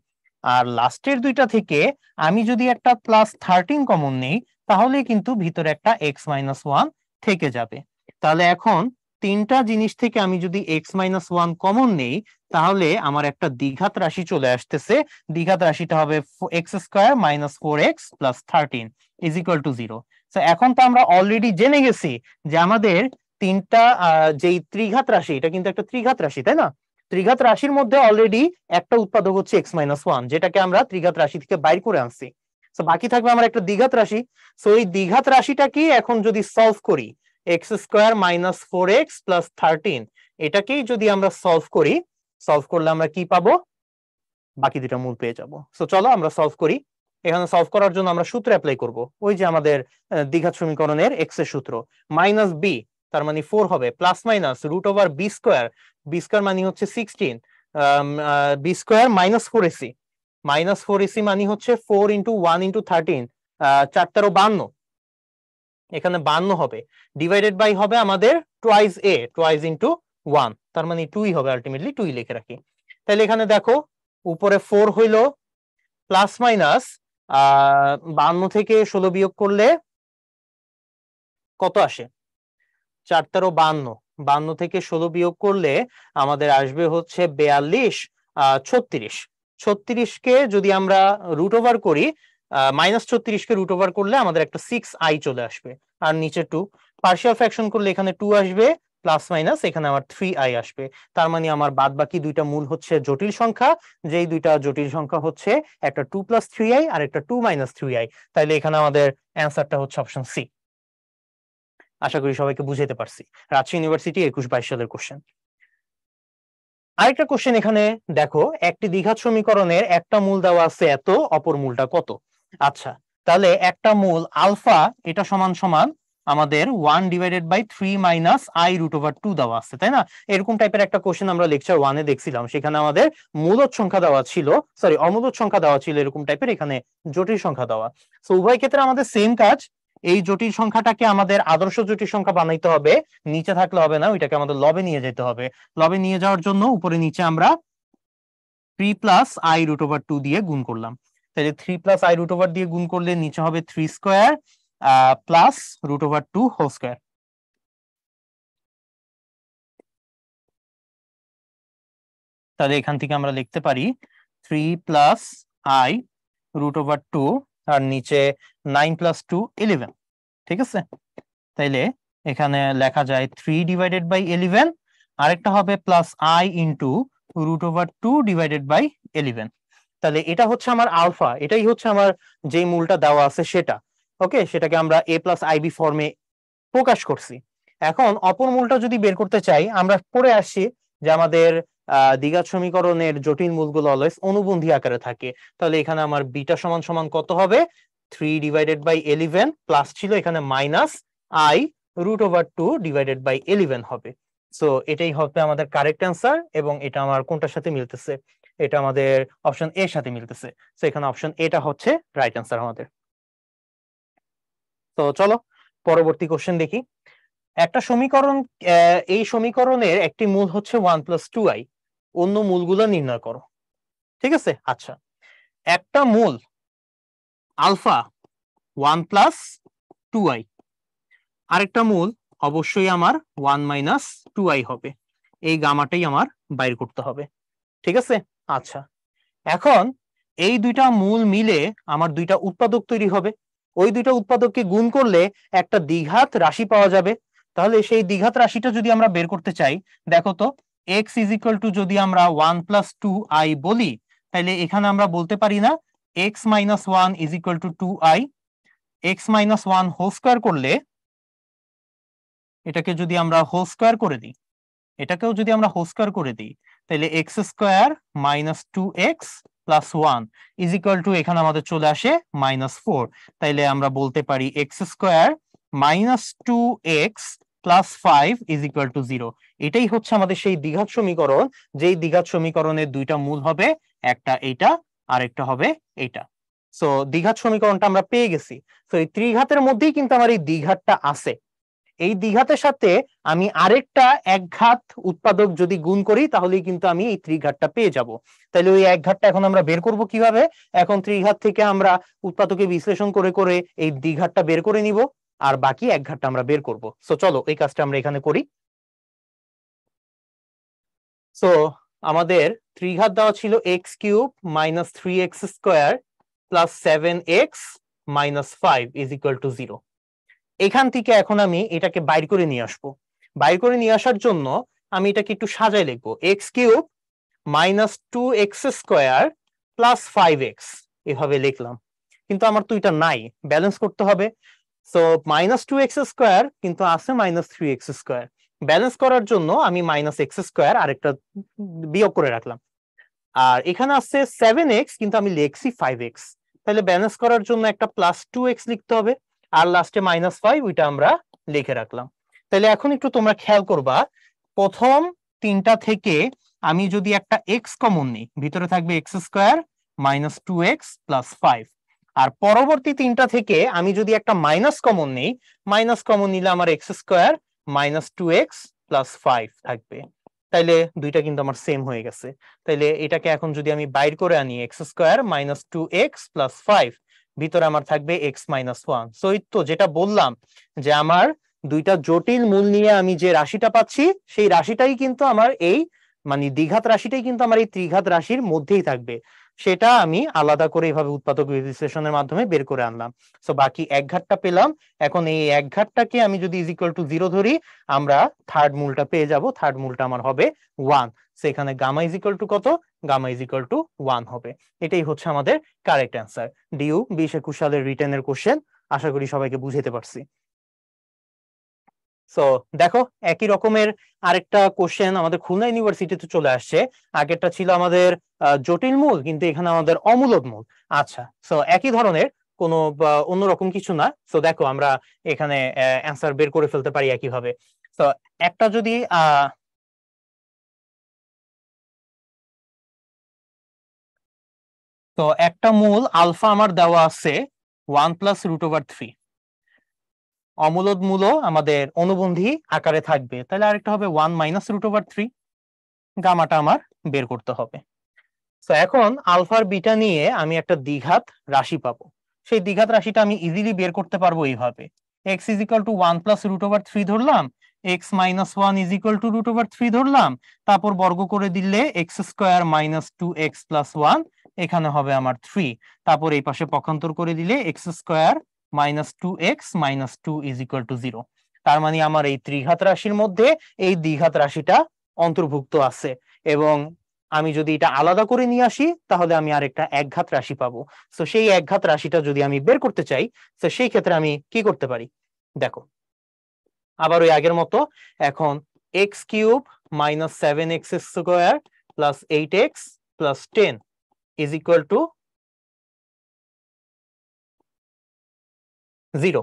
আর লাস্টের দুইটা থেকে আমি যদি একটা +13 কমন নিই, তাহলে কিন্তু ভিতরে একটা এক্স মাইনাস ওয়ান থেকে যাবে। তাহলে এখন তিনটা জিনিস থেকে আমি যদি এক্স মাইনাস ওয়ান কমন নেই, তাহলে আমার একটা দ্বিঘাত রাশি চলে আসতেছে। দ্বিঘাত রাশিটা হবে x² - 4x + 13 = 0। তো এখন তো আমরা অলরেডি জেনে গেছি যে আমাদের তিনটা যেই ত্রিঘাত রাশি, এটা কিন্তু একটা ত্রিঘাত রাশি, তাই না? ত্রিঘাত রাশির মধ্যে অলরেডি একটা উৎপাদক হচ্ছে এক্স মাইনাস ওয়ান, যেটাকে আমরা ত্রিঘাত রাশি থেকে বাইর করে আনছি। তো বাকি থাকবে আমার একটা দ্বিঘাত রাশি। তো এই দ্বিঘাত রাশিটা কি এখন যদি সলভ করি, x² - 4x + 13, এটাকেই যদি আমরা সলভ করি, সলভ করলে আমরা কি পাবো? বাকি দুটা মূল পেয়ে যাব। তো চলো আমরা সলভ করি। এখানে সলভ করার জন্য আমরা সূত্র অ্যাপ্লাই করব, ওই যে আমাদের দ্বিঘাত সমীকরণের এক্স এর সূত্র, মাইনাস বি, তার মানে 4 হবে, প্লাস মাইনাস √ওভার বি স্কোয়ার, বি স্কোয়ার মানে হচ্ছে 16, বি স্কোয়ার -4ac, -4ac মানে হচ্ছে 4 × 1 × 13, 4 × 52, এখানে 52 হবে, ডিভাইডেড বাই হবে আমাদের টোয়াইস এ, টোয়াইস ইন্টু 1, তার মানে 2ই হবে, আলটিমেটলি 2ই লিখে রাখি। তাহলে এখানে দেখো উপরে 4 হইলো, প্লাস মাইনাস 52 থেকে 16 বিয়োগ করলে কত আসে? 4 × 52, 52 থেকে 16 বিয়োগ করলে আমাদের আসবে হচ্ছে 42, 36, 36 কে যদি আমরা রুট ওভার করি, -36 কে রুট ওভার করলে আমাদের একটা 6i চলে আসবে, আর নিচে 2, পার্শিয়াল ফ্র্যাকশন করলে এখানে 2 আসবে, প্লাস মাইনাস এখানে আমার 3i আসবে। তার মানে আমার বাদ বাকি দুইটা মূল হচ্ছে জটিল সংখ্যা, যেই দুইটা জটিল সংখ্যা হচ্ছে একটা 2 + 3i আর একটা 2 - 3i। তাইলে এখানে আমাদের অ্যান্সারটা হচ্ছে অপশন সি। আশা করি সবাইকে বুঝাইতে পারছি। রাজশাহী ইউনিভার্সিটি 21-22 সালের কোশ্চেন। আরেকটা কোশ্চেন এখানে দেখো, একটি দ্বিঘাত সমীকরণের একটা মূল দেওয়া আছে এত, অপর মূলটা কত? আচ্ছা, তাহলে একটা মূল আলফা, এটা সমান সমান আমাদের 1/3 - i√2 দেওয়া আছে, তাই না? এরকম টাইপের একটা কোশ্চেন আমরা লেকচার 1-এ দেখছিলাম, সেখানে আমাদের মূলদ সংখ্যা দেওয়া ছিল, সরি অমূলদ সংখ্যা দেওয়া ছিল এরকম টাইপের, এখানে জটিল সংখ্যা দেওয়া। তো উভয় ক্ষেত্রে আমাদের সেম কাজ, এই জটিল সংখ্যাটাকে আমাদের আদর্শ জটিল সংখ্যা বানাইতে হবে, নিচে থাকলে হবে না, ওইটাকে আমাদের লবে নিয়ে যেতে হবে। লবে নিয়ে যাওয়ার জন্য উপরে নিচে আমরা 3 + i√2 দিয়ে গুণ করলাম। তাহলে 3 + i√2 দিয়ে গুণ করলে নিচে হবে 3² প্লাস √2 হোল স্কয়ার। তাহলে এখান থেকে আমরা লিখতে পারি 3 + i√2 আর নিচে 9 + 2 11, ঠিক আছে? তাইলে এখানে লেখা যায় 3/11, আরেকটা হবে প্লাস i ইন্টু √2 / 11। তাহলে এটা হচ্ছে আমার আলফা, এটাই হচ্ছে আমার যে মূলটা দেওয়া আছে সেটা। ওকে, সেটাকে আমরা a + ib ফর্মে প্রকাশ করছি। এখন অপর মূলটা যদি বের করতে চাই, আমরা পড়ে আসছি যে আমাদের দ্বিঘাত সমীকরণের জটিল মূলগুলো অলওয়েজ অনুবন্ধী আকারে থাকে। তাহলে এখানে আমার বিটা সমান সমান কত হবে? 3/11 প্লাস ছিল এখানে মাইনাস i√2 / 11 হবে। সো এটাই হবে আমাদের কারেক্ট অ্যান্সার, এবং এটা আমার কোনটার সাথে মিলতেছে? এটা আমাদের অপশন এর সাথে মিলতেছে। সো এখানে অপশন এটা হচ্ছে রাইট অ্যান্সার আমাদের। তো চলো পরবর্তী কোশ্চেন দেখি। একটা সমীকরণ, এই সমীকরণের একটি মূল হচ্ছে 1 + 2i, অন্য মূলগুলো নির্ণয় করো। ঠিক আছে, আচ্ছা, একটা মূল আলফা 1 + 2i, আরেকটা মূল অবশ্যই আমার 1 - 2i হবে, এই গামাটাই আমার বাইর করতে হবে। ঠিক আছে, আচ্ছা, এখন এই দুইটা মূল মিলে আমার দুইটা উৎপাদক তৈরি হবে, ওই দুইটা উৎপাদককে গুণ করলে একটা দ্বিঘাত রাশি পাওয়া যাবে। তাহলে সেই দ্বিঘাত রাশিটা যদি আমরা বের করতে চাই, দেখো তো x = যদি আমরা 1 + 2i বলি, তাহলে এখানে আমরা বলতে পারি না x - 1 = 2i, x - 1 whole square করলে, এটাকে যদি আমরা হোল স্কয়ার করে দিই, এটাকেও যদি আমরা হোল স্কয়ার করে দিই, তাহলে x² - 2x + 1 = এখানে আমাদের চলে আসে -4। তাইলে আমরা বলতে পারি x² - 2x + 5 = 0। এটাই হচ্ছে আমাদের সেই দ্বিঘাত সমীকরণ, যেই দ্বিঘাত সমীকরণের দুইটা মূল হবে, একটা এইটা আর একটা হবে এইটা। সো দ্বিঘাত সমীকরণটা আমরা পেয়ে গেছি। তো এই ত্রিঘাতের মধ্যেই কিন্তু আমার এই দ্বিঘাতটা আছে। এই দ্বিঘাতের সাথে আমি আরেকটা একঘাত উৎপাদক যদি গুণ করি তাহলেই কিন্তু আমি এই ত্রিঘাতটা পেয়ে যাব। তাহলে ওই একঘাতটা এখন আমরা বের করব কিভাবে? এখন ত্রিঘাত থেকে আমরা উৎপাদকে বিশ্লেষণ করে করে এই দ্বিঘাতটা বের করে নিব, আর বাকি একঘাতটা আমরা বের করব। সো চলো এই কাজটা আমরা এখানে করি। সো আমাদের ত্রিঘাত দেওয়া ছিল x cube minus 3x square plus 7x minus 5 is equal to 0। এখান থেকে এখন আমি এটাকে বাইর করে নিয়ে আসবো। বাইর করে নিয়ে আসার জন্য আমি এটাকে একটু সাজায় লিখবো, x cube minus 2x square plus 5x, এভাবে লিখলাম। কিন্তু আমার তো এটা নাই, ব্যালেন্স করতে হবে। সো মাইনাস 2x স্কোয়ার কিন্তু আছে মাইনাস 3x স্কোয়ার, ব্যালেন্স করার জন্য আমি মাইনাস এক্স স্কোয়ার আরেকটা বিয়োগ করে রাখলাম। আর এখানে আছে 7x কিন্তু আমি লিখছি 5x, তাহলে ব্যালেন্স করার জন্য একটা প্লাস 2x লিখতে হবে, আর লাস্টে মাইনাস 5 ওইটা আমরা লিখে রাখলাম। তাহলে এখন একটু তোমরা খেয়াল করবা, প্রথম তিনটা থেকে আমি যদি একটা এক্স কমন নিই, ভিতরে থাকবে x square minus 2x plus 5। আর পরবর্তী তিনটা থেকে আমি যদি একটা মাইনাস কমন নিই, মাইনাস কমন নিলে আমার x square minus 2x plus 5 থাকবে। তাইলে দুইটা কিন্তু আমার সেম হয়ে গেছে। তাইলে এটাকে এখন যদি আমি বাইর করে আনি, x square minus 2x plus 5, ভিতরে আমার থাকবে এক্স মাইনাস 1। সো এই তো যেটা বললাম যে আমার দুইটা জটিল মূল নিয়ে আমি যে রাশিটা পাচ্ছি, সেই রাশিটাই কিন্তু আমার এই মানে দ্বিঘাত রাশিটাই কিন্তু আমার এই ত্রিঘাত রাশির মধ্যেই থাকবে। সেটা আমি আলাদা করে এইভাবে উৎপাদক বিশ্লেষণের মাধ্যমে বের করে আনলাম। সো বাকি একঘাতটা পেলাম। এখন এই একঘাতটাকে আমি যদি ইজ ইকুয়াল টু 0 ধরি, আমরা থার্ড মূলটা পেয়ে যাব। থার্ড মূলটা আমার হবে 1। সেখানে গামা ইজ ইকুয়াল টু কত? গামা ইজ ইকুয়াল টু 1 হবে। এটাই হচ্ছে আমাদের কারেক্ট অ্যান্সার। ডিউ 2021 সালের রিটেনের কোশ্চেন, আশা করি সবাইকে বুঝাতে পারছি। সো দেখো একই রকমের আরেকটা কোশ্চেন আমাদের খুলনা ইউনিভার্সিটিতে চলে আসছে। আগেরটা ছিল আমাদের জটিল মূল, কিন্তু এখানে আমাদের অমূলদ মূল। আচ্ছা, সো একই ধরনের কোনো অন্যরকম কিছু না। সো দেখো আমরা এখানে অ্যান্সার বের করে ফেলতে পারি একইভাবে। তো একটা যদি তো একটা মূল আলফা আমার দেওয়া আছে 1 প্লাস রুট ওভার 3, অমূলদ মূলও আমাদের অনুবন্ধী আকারে থাকবে, তাহলে আরেকটা হবে 1 মাইনাস রুট ওভার 3। গামাটা আমার বের করতে হবে। তো এখন আলফার বিটা নিয়ে আমি একটা দ্বিঘাত রাশি পাবো। সেই দ্বিঘাত রাশিটা আমি ইজিলি বের করতে পারবো এইভাবে, X is equal to 1 plus root over 3 ধরলাম, X minus 1 is equal to root over 3 ধরলাম, তারপর বর্গ করে দিলে x square minus 2x plus 1, এখানে হবে আমার 3। তারপর এই পাশে পক্ষান্তর করে দিলে x square minus 2x minus 2 is equal to 0। তার মানে আমার এই ত্রিঘাত রাশির মধ্যে এই দ্বিঘাত রাশিটা অন্তর্ভুক্ত আছে। এবং আমি যদি এটা আলাদা করে নিয়ে আসি তাহলে আমি আরেকটা একঘাত রাশি পাবো। তো সেই একঘাত রাশিটা যদি আমি বের করতে চাই, তো সেই ক্ষেত্রে আমি কি করতে পারি? দেখো আবার ওই আগের মতো, এখন x cube minus 7x square plus 8x plus 10 is equal to 0।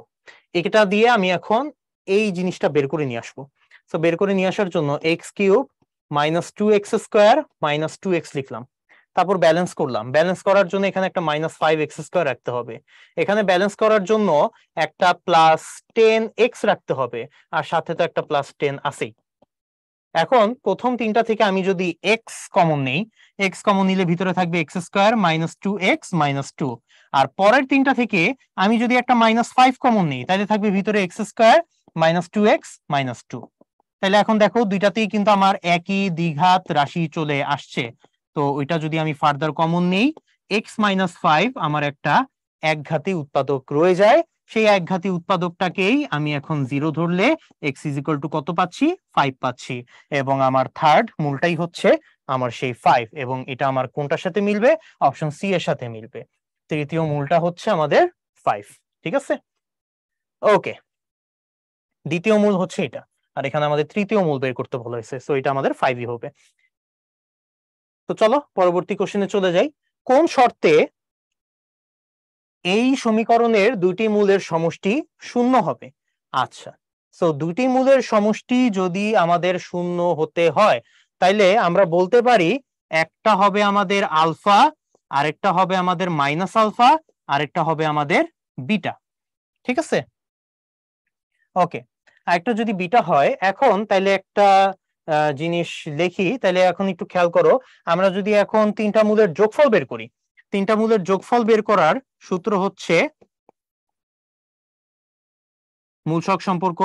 এটা দিয়ে আমি এখন এই জিনিসটা বের করে নিয়ে আসবো। তো বের করে নিয়ে আসার জন্য x cube minus 2x square minus 2x লিখলাম, তারপর ব্যালেন্স করলাম। ব্যালেন্স করার জন্য এখানে একটা মাইনাস 5x স্কোয়ার রাখতে হবে, এখানে ব্যালেন্স করার জন্য একটা প্লাস 10x রাখতে হবে, আর সাথে তো একটা প্লাস 10 আছেই। এখন প্রথম তিনটা থেকে আমি যদি এক্স কমন নেই, এক্স কমন নিলে ভিতরে থাকবে x square minus 2x minus 2। আর পরের তিনটা থেকে আমি যদি একটা মাইনাস 5 কমন নিই, তাহলে থাকবে ভিতরে x square minus 2x minus 2। তাহলে এখন দেখো দুইটাতেই কিন্তু আমার একই দ্বিঘাত রাশি চলে আসছে। তো ওইটা যদি আমি ফার্দার কমন নেই, এক্স মাইনাস 5 আমার একটা একঘাতী উৎপাদক রয়ে যায়। সেই একঘাতী উৎপাদকটাকেই আমি এখন 0 ধরলে এক্স ইজ ইকুয়াল টু কত পাচ্ছি? 5 পাচ্ছি। এবং আমার থার্ড মূলটাই হচ্ছে আমার সেই 5, এবং এটা আমার কোনটার সাথে মিলবে? অপশন সি এর সাথে মিলবে। তৃতীয় মূলটা হচ্ছে আমাদের 5। ঠিক আছে, ওকে। দ্বিতীয় মূল হচ্ছে এটা, আর এখানে আমাদের তৃতীয় মূল বের করতে বলা হয়েছে, সো এটা আমাদের 5ই হবে। তো চলো পরবর্তী কোশ্চেনে চলে যাই। কোন শর্তে এই সমীকরণের দুইটি মূলের সমষ্টি শূন্য হবে? আচ্ছা, সো দুইটি মূলের সমষ্টি যদি আমাদের শূন্য হতে হয়, তাইলে আমরা বলতে পারি একটা হবে আমাদের আলফা আরেকটা হবে আমাদের মাইনাস আলফা, আরেকটা হবে আমাদের বিটা। ঠিক আছে, ওকে। আরেকটা যদি বিটা হয়, এখন তাইলে একটা জিনিস দেখি, তাইলে এখন একটু খেয়াল করো। আমরা যদি এখন তিনটা মূলের যোগফল বের করি, তিনটা মূলের যোগফল বের করার সূত্র হচ্ছে মূল সহগ সম্পর্ক।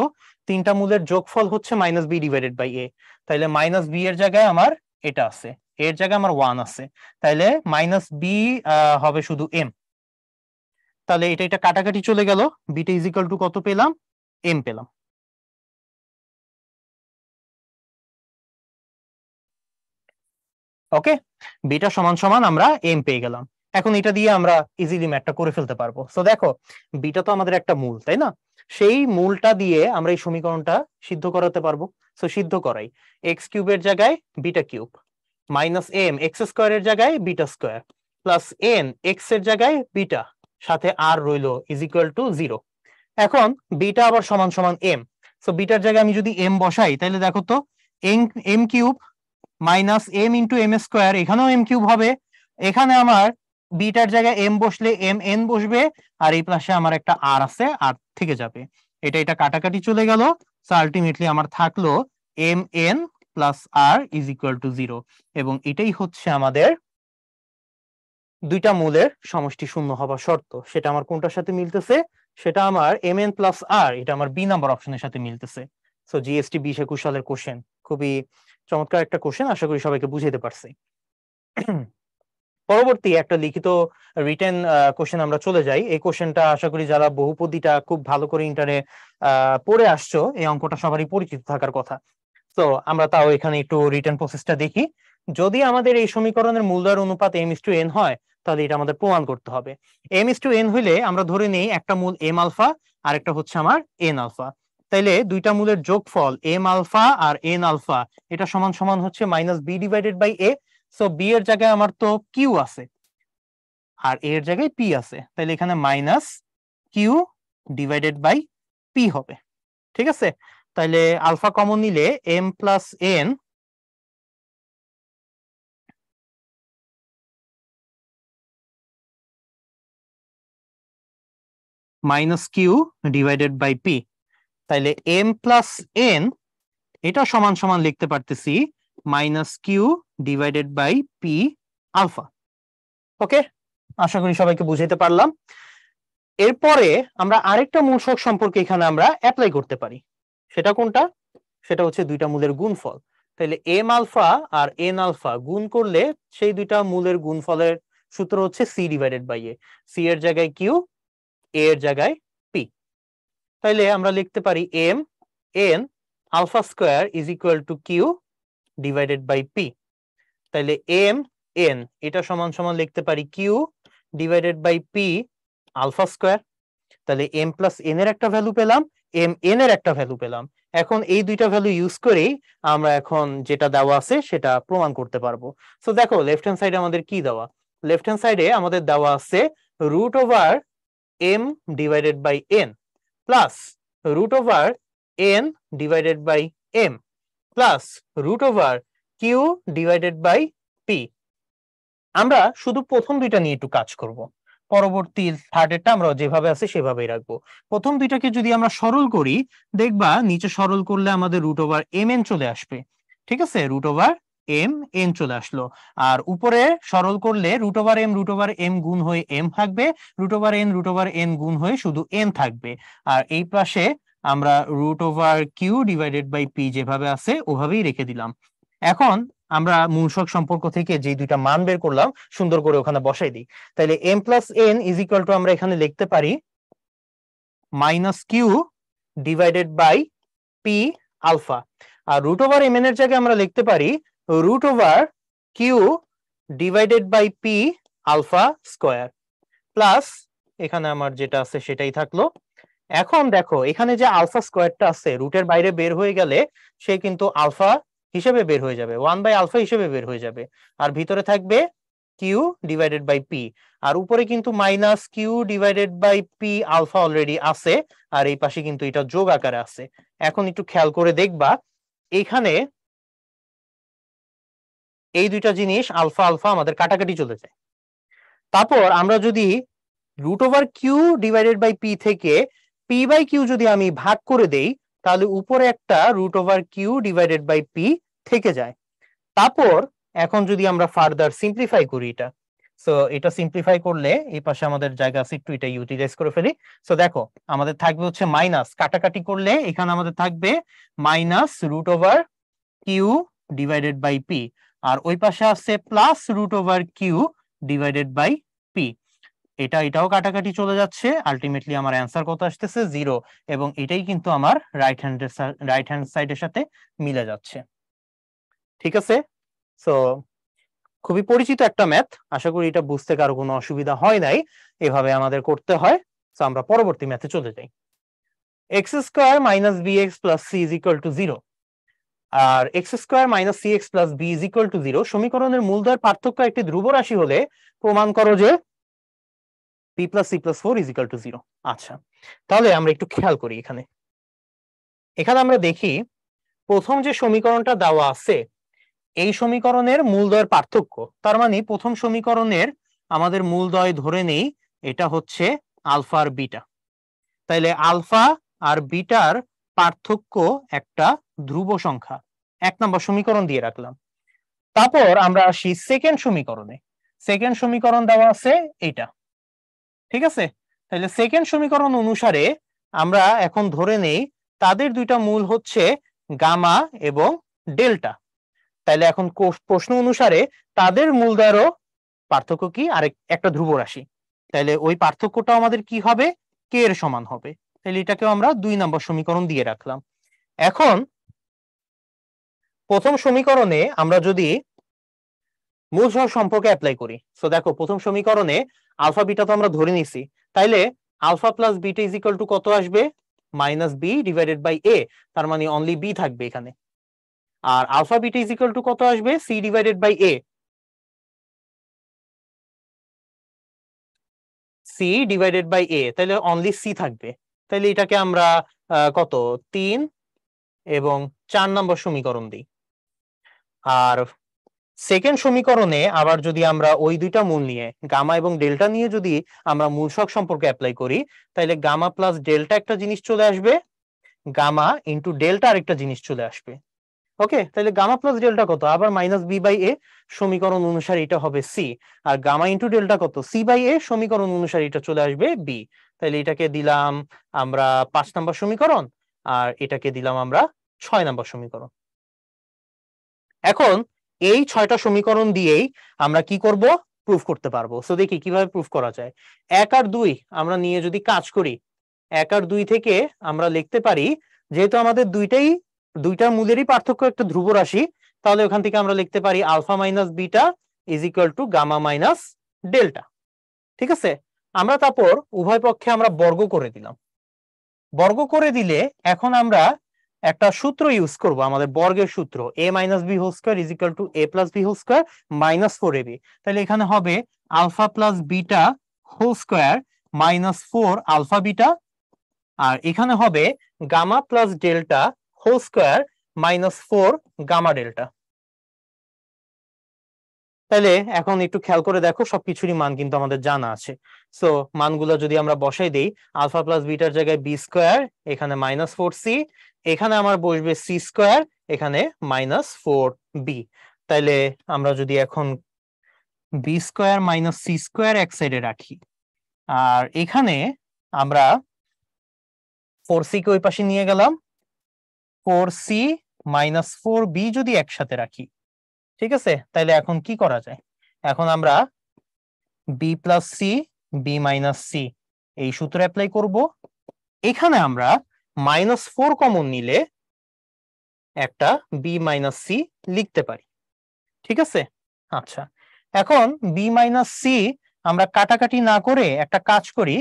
তিনটা মূলের যোগফল হচ্ছে মাইনাস বি ডিভাইডেড বাই এ। তাইলে মাইনাস বি এর জায়গায় আমার এটা আছে, এর জায়গায় আমার 1 আছে, তাইলে মাইনাস বি হবে শুধু এম। তাহলে এটা এটা কাটাকাটি চলে গেল, বিটা ইজ ইকুয়াল টু কত পেলাম, এম পেলাম। ওকে, বিটা সমান সমান আমরা এম পেয়ে গেলাম। এখন এটা দিয়ে আমরা ইজিলি ম্যাথটা করে ফেলতে পারবো। সো দেখো, বিটা তো আমাদের একটা মূল, তাই না? সেই মূলটা দিয়ে আমরা এই সমীকরণটা সিদ্ধ করাতে পারবো। সো সিদ্ধ করাই, এক্স কিউবের জায়গায় beta cube, minus M X স্কোয়ারের জায়গায় beta square, plus N X এর জায়গায় বিটা, সাথে আর রইলো ইজ ইকুয়াল টু 0। এখন বিটা আবার সমান সমান এম। সো বিটার জায়গায় আমি যদি এম বসাই, তাহলে দেখো তো, M cube minus M into M square, এখানেও এম কিউব হবে। এখানে আমার বিটার জায়গায় এম বসলে এম এন বসবে, আর এই পাশে আমার একটা আর আছে, আর থেকে যাবে। এটা এটা কাটাকাটি চলে গেল। সো আলটিমেটলি আমার থাকলো M N plus R is equal to 0। এবং এটাই হচ্ছে আমাদের দুইটা মূলের সমষ্টি শূন্য হবার শর্ত। সেটা আমার কোনটার সাথে মিলতেছে, সেটা আমার এম এন প্লাস আর, এটা আমার বি নাম্বার অপশনের সাথে মিলতেছে। সো জিএসটি 2021 সালের কোশ্চেন, খুবই চমৎকার একটা কোশ্চেন, আশা করি সবাইকে বুঝাইতে পারছি। পরবর্তী একটা লিখিত রিটেন কোশ্চেন আমরা চলে যাই। এই কোশ্চেনটা আশা করি যারা বহুপদীটা খুব ভালো করে ইন্টারে পড়ে আসছো, এই অঙ্কটা সবারই পরিচিত থাকার কথা। তো আমরা তাও এখানে একটু রিটেন প্রসেসটা দেখি। যদি আমাদের এই সমীকরণের মূলদ্বয়ের অনুপাত এম ইস টু এন হয়, তাহলে এটা আমাদের প্রমাণ করতে হবে। এম ইস টু এন হইলে আমরা ধরে নেই একটা মূল এম আলফা আর একটা হচ্ছে আমার এন আলফা। তাইলে দুইটা মূলের যোগফল এম আলফা আর এন আলফা, এটা সমান সমান হচ্ছে minus B divided by A. So B এর জায়গায় আমার তো কিউ আছে, আর এর জায়গায় পি আছে, তাহলে এখানে minus Q divided by P হবে। ঠিক আছে, তাহলে আলফা কমন নিলে M plus N minus Q divided by P. তাইলে এম প্লাস এন এটা সমান সমান লিখতে পারতেছি minus Q divided by P alpha. Okay, আশা করি সবাইকে বুঝাইতে পারলাম। এরপরে আমরা আরেকটা মূল সহগ সম্পর্কে এখানে আমরা অ্যাপ্লাই করতে পারি। সেটা কোনটা, সেটা হচ্ছে দুইটা মূলের গুণফল। তাহলে এম আলফা আর এন আলফা গুণ করলে সেই দুইটা মূলের গুণফলের সূত্র হচ্ছে C divided by A. C এর জায়গায় কিউ, এ এর জায়গায় পি। তাইলে আমরা লিখতে পারি M N alpha square is equal to Q divided by P. তাইলে এম এন এটা সমান সমান লিখতে পারি Q divided by P alpha square. তাহলে এম প্লাস এন এর একটা ভ্যালু পেলাম, এম এন এর একটা ভ্যালু পেলাম। এখন এই দুইটা ভ্যালু ইউজ করেই আমরা এখন যেটা দেওয়া আছে সেটা প্রমাণ করতে পারবো। সো দেখো, লেফট হ্যান্ড সাইডে আমাদের কি দেওয়া, লেফট হ্যান্ড সাইডে আমাদের দেওয়া আছে root over M divided by N plus root over N divided by M plus root over Q divided by P. আমরা শুধু প্রথম দুইটা নিয়ে একটু কাজ করব, পরবর্তী থার্ডেরটা আমরা যেভাবে আছে সেভাবেই রাখবো। প্রথম দুইটাকে যদি আমরা সরল করি, দেখবা নিচে সরল করলে আমাদের রুট ওভার এম এন চলে আসবে। ঠিক আছে, রুট ওভার এম এন চলে আসলো। আর উপরে সরল করলে রুট ওভার এম গুণ হয়ে এম থাকবে, রুট ওভার এন গুণ হয়ে শুধু এন থাকবে। আর এই পাশে আমরা root over Q divided by P যেভাবে আছে ওভাবেই রেখে দিলাম। এখন আমরা মূল সহগ সম্পর্ক থেকে যে দুইটা মান বের করলাম সুন্দর করে ওখানে বসাই দিই। তাহলে M plus N is equal to আমরা এখানে লিখতে পারি minus Q divided by P alpha. আর রুট ওভার এম এন এর জায়গায় আমরা লিখতে পারি root over Q divided by P alpha square plus এখানে আমার যেটা আছে সেটাই থাকলো। এখন দেখো, এখানে যে আলফা স্কোয়ারটা আছে রুটের বাইরে বের হয়ে গেলে সে কিন্তু আলফা হিসেবে বের হয়ে যাবে, 1 বাই আলফা হিসেবে বের হয়ে যাবে। আর ভিতরে থাকবে কিউ ডিভাইডেড বাই পি, আর উপরে কিন্তু minus Q divided by P alpha already আছে, আর এই পাশে কিন্তু এটা যোগ আকারে আছে। এখন একটু খেয়াল করে দেখবা, এখানে এই দুইটা জিনিস আলফা আলফা আমাদের কাটাকাটি চলে যায়। তারপর আমরা যদি √কিউ ডিভাইডেড বাই পি থেকে পি বাই কিউ যদি আমি ভাগ করে দেই, তাহলে উপরে একটা √কিউ ডিভাইডেড বাই পি থেকে যায়। তারপর এখন যদি আমরা ফার্দার সিম্পলিফাই করি এটা, সো এটা সিম্পলিফাই করলে এই পাশে আমাদের জায়গা আছে, একটু এটা ইউটিলাইজ করে ফেলি। সো দেখো আমাদের থাকবে হচ্ছে মাইনাস, কাটাকাটি করলে এখানে আমাদের থাকবে -√কিউ ডিভাইডেড বাই পি, আর ওই পাশে আছে +√কিউ ডিভাইডেড বাই পি। এটাও কাটাকাটি চলে যাচ্ছে, আলটিমেটলি আমার অ্যান্সার কত আসতেছে 0, এবং এটাই কিন্তু আমার রাইট হ্যান্ড সাইডের সাথে মিলে যাচ্ছে। ঠিক আছে, সো খুবই পরিচিত একটা ম্যাথ, আশা করি এটা বুঝতে কারো কোনো অসুবিধা হয় নাই। এভাবে আমাদের করতে হয়। সো আমরা পরবর্তী ম্যাথে চলে যাই। x² - bx + c = 0, আর x² - cx + b = 0 সমীকরণের মূলদ্বয়ের পার্থক্য একটি ধ্রুব রাশি হলে প্রমাণ করো যে b + c + 4 = 0। আচ্ছা, তাহলে আমরা একটু খেয়াল করি। এখানে আমরা দেখি প্রথম যে সমীকরণটা দেওয়া আছে, এই সমীকরণের মূলদ্বয়ের পার্থক্য, তার মানে প্রথম সমীকরণের আমাদের মূলদ্বয় ধরে নেই এটা হচ্ছে আলফা আর বিটা, তাইলে আলফা আর বিটার পার্থক্য একটা ধ্রুব সংখ্যা, 1 নম্বর সমীকরণ দিয়ে রাখলাম। তারপর আমরা আসি সেকেন্ড সমীকরণে। সেকেন্ড সমীকরণ দেওয়া আছে এইটা, ঠিক আছে। তাহলে সেকেন্ড সমীকরণ অনুসারে আমরা এখন ধরে নেই তাদের দুইটা মূল হচ্ছে গামা এবং ডেল্টা। তাইলে এখন প্রশ্ন অনুসারে তাদের মূলদ্বয়েরও পার্থক্য কি, আর একটা ধ্রুব রাশি, তাইলে ওই পার্থক্যটা আমাদের কি হবে, কে এর সমান হবে। তাহলে এটাকেও আমরা 2 নম্বর সমীকরণ দিয়ে রাখলাম। এখন প্রথম সমীকরণে আমরা যদি মূল সহগ সম্পর্ক অ্যাপ্লাই করি, সো দেখো প্রথম সমীকরণে আলফা বিটা তো আমরা ধরে নিছি, তাইলে আলফা প্লাস বিটা = কত আসবে, -b ডিভাইডেড বাই a, তার মানে অনলি b থাকবে এখানে। আর আলফা বিটা = কত আসবে, c divided by a, c divided by a, তাহলে অনলি c থাকবে। তাহলে এটাকে আমরা কত 3 এবং 4 নম্বর সমীকরণ দিই। আর সেকেন্ড সমীকরণে আবার যদি আমরা ওই দুইটা মূল নিয়ে গামা এবং ডেল্টা নিয়ে যদি আমরা মূল সহগ সম্পর্ক অ্যাপ্লাই করি, তাহলে গামা প্লাস ডেল্টা একটা জিনিস চলে আসবে, গামা ইনটু ডেল্টা আরেকটা জিনিস চলে আসবে। ওকে, তাহলে গামা প্লাস ডেল্টা কত, আবার -b/a, সমীকরণ অনুসারে এটা হবে c, আর গামা ইনটু ডেল্টা কত, c/a, সমীকরণ অনুসারে এটা চলে আসবে b। তাহলে এটাকে দিলাম আমরা 5 নম্বর সমীকরণ, আর এটাকে দিলাম আমরা 6 নম্বর সমীকরণ। এখন এই 6টা সমীকরণ দিয়েই আমরা কি করব, প্রুফ করতে পারবো। সো দেখি কিভাবে প্রুফ করা যায়। 1 আর 2 আমরা নিয়ে যদি কাজ করি, 1 আর 2 থেকে আমরা লিখতে পারি, যেহেতু আমাদের দুইটা মূলেরই পার্থক্য একটা ধ্রুব রাশি, তাহলে ওখান থেকে আমরা লিখতে পারি alpha minus beta = gamma minus delta. ঠিক আছে, আমরা তারপর উভয় পক্ষে আমরা বর্গ করে দিলাম। বর্গ করে দিলে এখন আমরা একটা সূত্র ইউজ করব, আমাদের বর্গের সূত্র, a - b² = a + b² - 4ab। তাহলে এখানে হবে alpha plus beta whole square -4 alpha beta, আর এখানে হবে gamma plus delta whole square -4 gamma delta. তাহলে এখন একটু খেয়াল করে দেখো, সবকিছুরই মান কিন্তু আমাদের জানা আছে। সো মানগুলো যদি আমরা বসাই দেই, আলফা প্লাস বিটার জায়গায় b², এখানে -4c, এখানে আমার বসবে c², এখানে -4b। তাইলে আমরা যদি এখন b² - c² এক সাইডে রাখি, আর এখানে আমরা 4c কে ওই পাশে নিয়ে গেলাম, 4c - 4b যদি একসাথে রাখি, ঠিক আছে, তাইলে এখন কি করা যায়, এখন আমরা b + c, b - c এই সূত্র অ্যাপ্লাই করব। এখানে আমরা -4 কমন নিলে একটা b - c লিখতে পারি, ঠিক আছে। আচ্ছা, এখন b - c আমরা কাটাকাটি না করে একটা কাজ করি,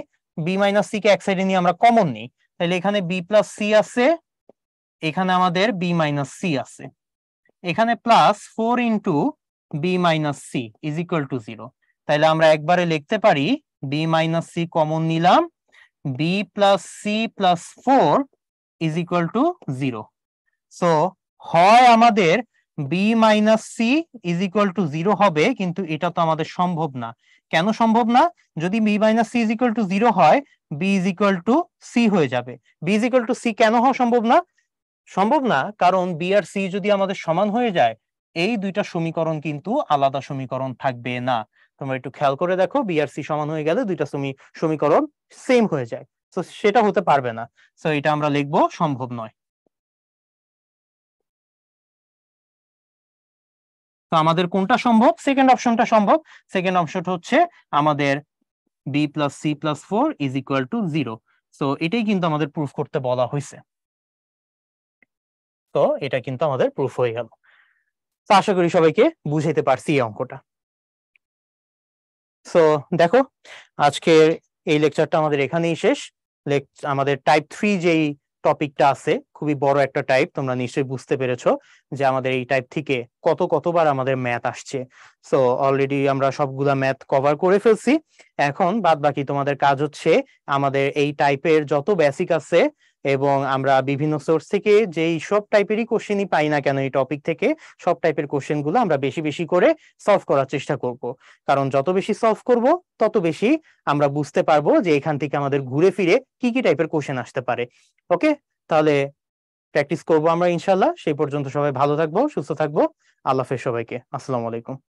b - c কে এক সাইডে নিয়ে আমরা কমন নিই, তাহলে এখানে b + c আছে, এখানে আমাদের b - c আছে, এখানে +4 × b - c = 0। তাহলে আমরা একবারে লিখতে পারি b - c কমন নিলাম, b + c + 4 = 0। সো হয় আমাদের B minus C is equal to 0 হবে, কিন্তু এটা তো আমাদের সম্ভব না। কেন সম্ভব না? যদি B minus C is equal to 0 হয়, B is equal to C হয়ে যাবে। B is equal to C কেন হওয়া সম্ভব না? সম্ভব না কারণ বি আর সি যদি আমাদের সমান হয়ে যায়, এই দুইটা সমীকরণ কিন্তু আলাদা সমীকরণ থাকবে না। তোমরা একটু খেয়াল করে দেখো, বি আর সি সমান হয়ে গেলে দুইটা সমীকরণ সেম হয়ে যায়, তো সেটা হতে পারবে না। তো এটা আমরা লিখবো সম্ভব নয়। তো আমাদের কোনটা সম্ভব? সেকেন্ড অপশনটা সম্ভব। সেকেন্ড অপশনটা হচ্ছে আমাদের B plus C plus 4 is equal to 0। তো এটাই কিন্তু আমাদের প্রুফ করতে বলা হয়েছে। তো এটা কিন্তু আমাদের প্রুফ হয়ে গেল। তো আশা করি সবাইকে বুঝাইতে পারছি এই অঙ্কটা। সো দেখো, আজকের এই লেকচারটা আমাদের এখানেই শেষ। আমাদের টাইপ 3 যেই টপিকটা আছে, খুবই বড় একটা টাইপ, তোমরা নিশ্চয়ই বুঝতে পেরেছো যে আমাদের এই টাইপ থেকে কতবার আমাদের ম্যাথ আসছে। সো অলরেডি আমরা সবগুলা ম্যাথ কভার করে ফেলছি। এখন বাদ বাকি তোমাদের কাজ হচ্ছে আমাদের এই টাইপের যত বেসিক আছে এবং আমরা বিভিন্ন সোর্স থেকে যেই সব টাইপেরই কোশ্চেনই পাই না কেন এই টপিক থেকে, সব টাইপের কোশ্চেন গুলো আমরা বেশি বেশি করে সলভ করার চেষ্টা করব। কারণ যত বেশি সলভ করব তত বেশি আমরা বুঝতে পারবো যে এখান থেকে আমাদের ঘুরে ফিরে কি কি টাইপের কোশ্চেন আসতে পারে। ওকে, তাহলে প্র্যাকটিস করবো আমরা ইনশাল্লাহ। সেই পর্যন্ত সবাই ভালো থাকবো, সুস্থ থাকবো। আল্লাহ হাফেজ সবাইকে। আসসালামু আলাইকুম।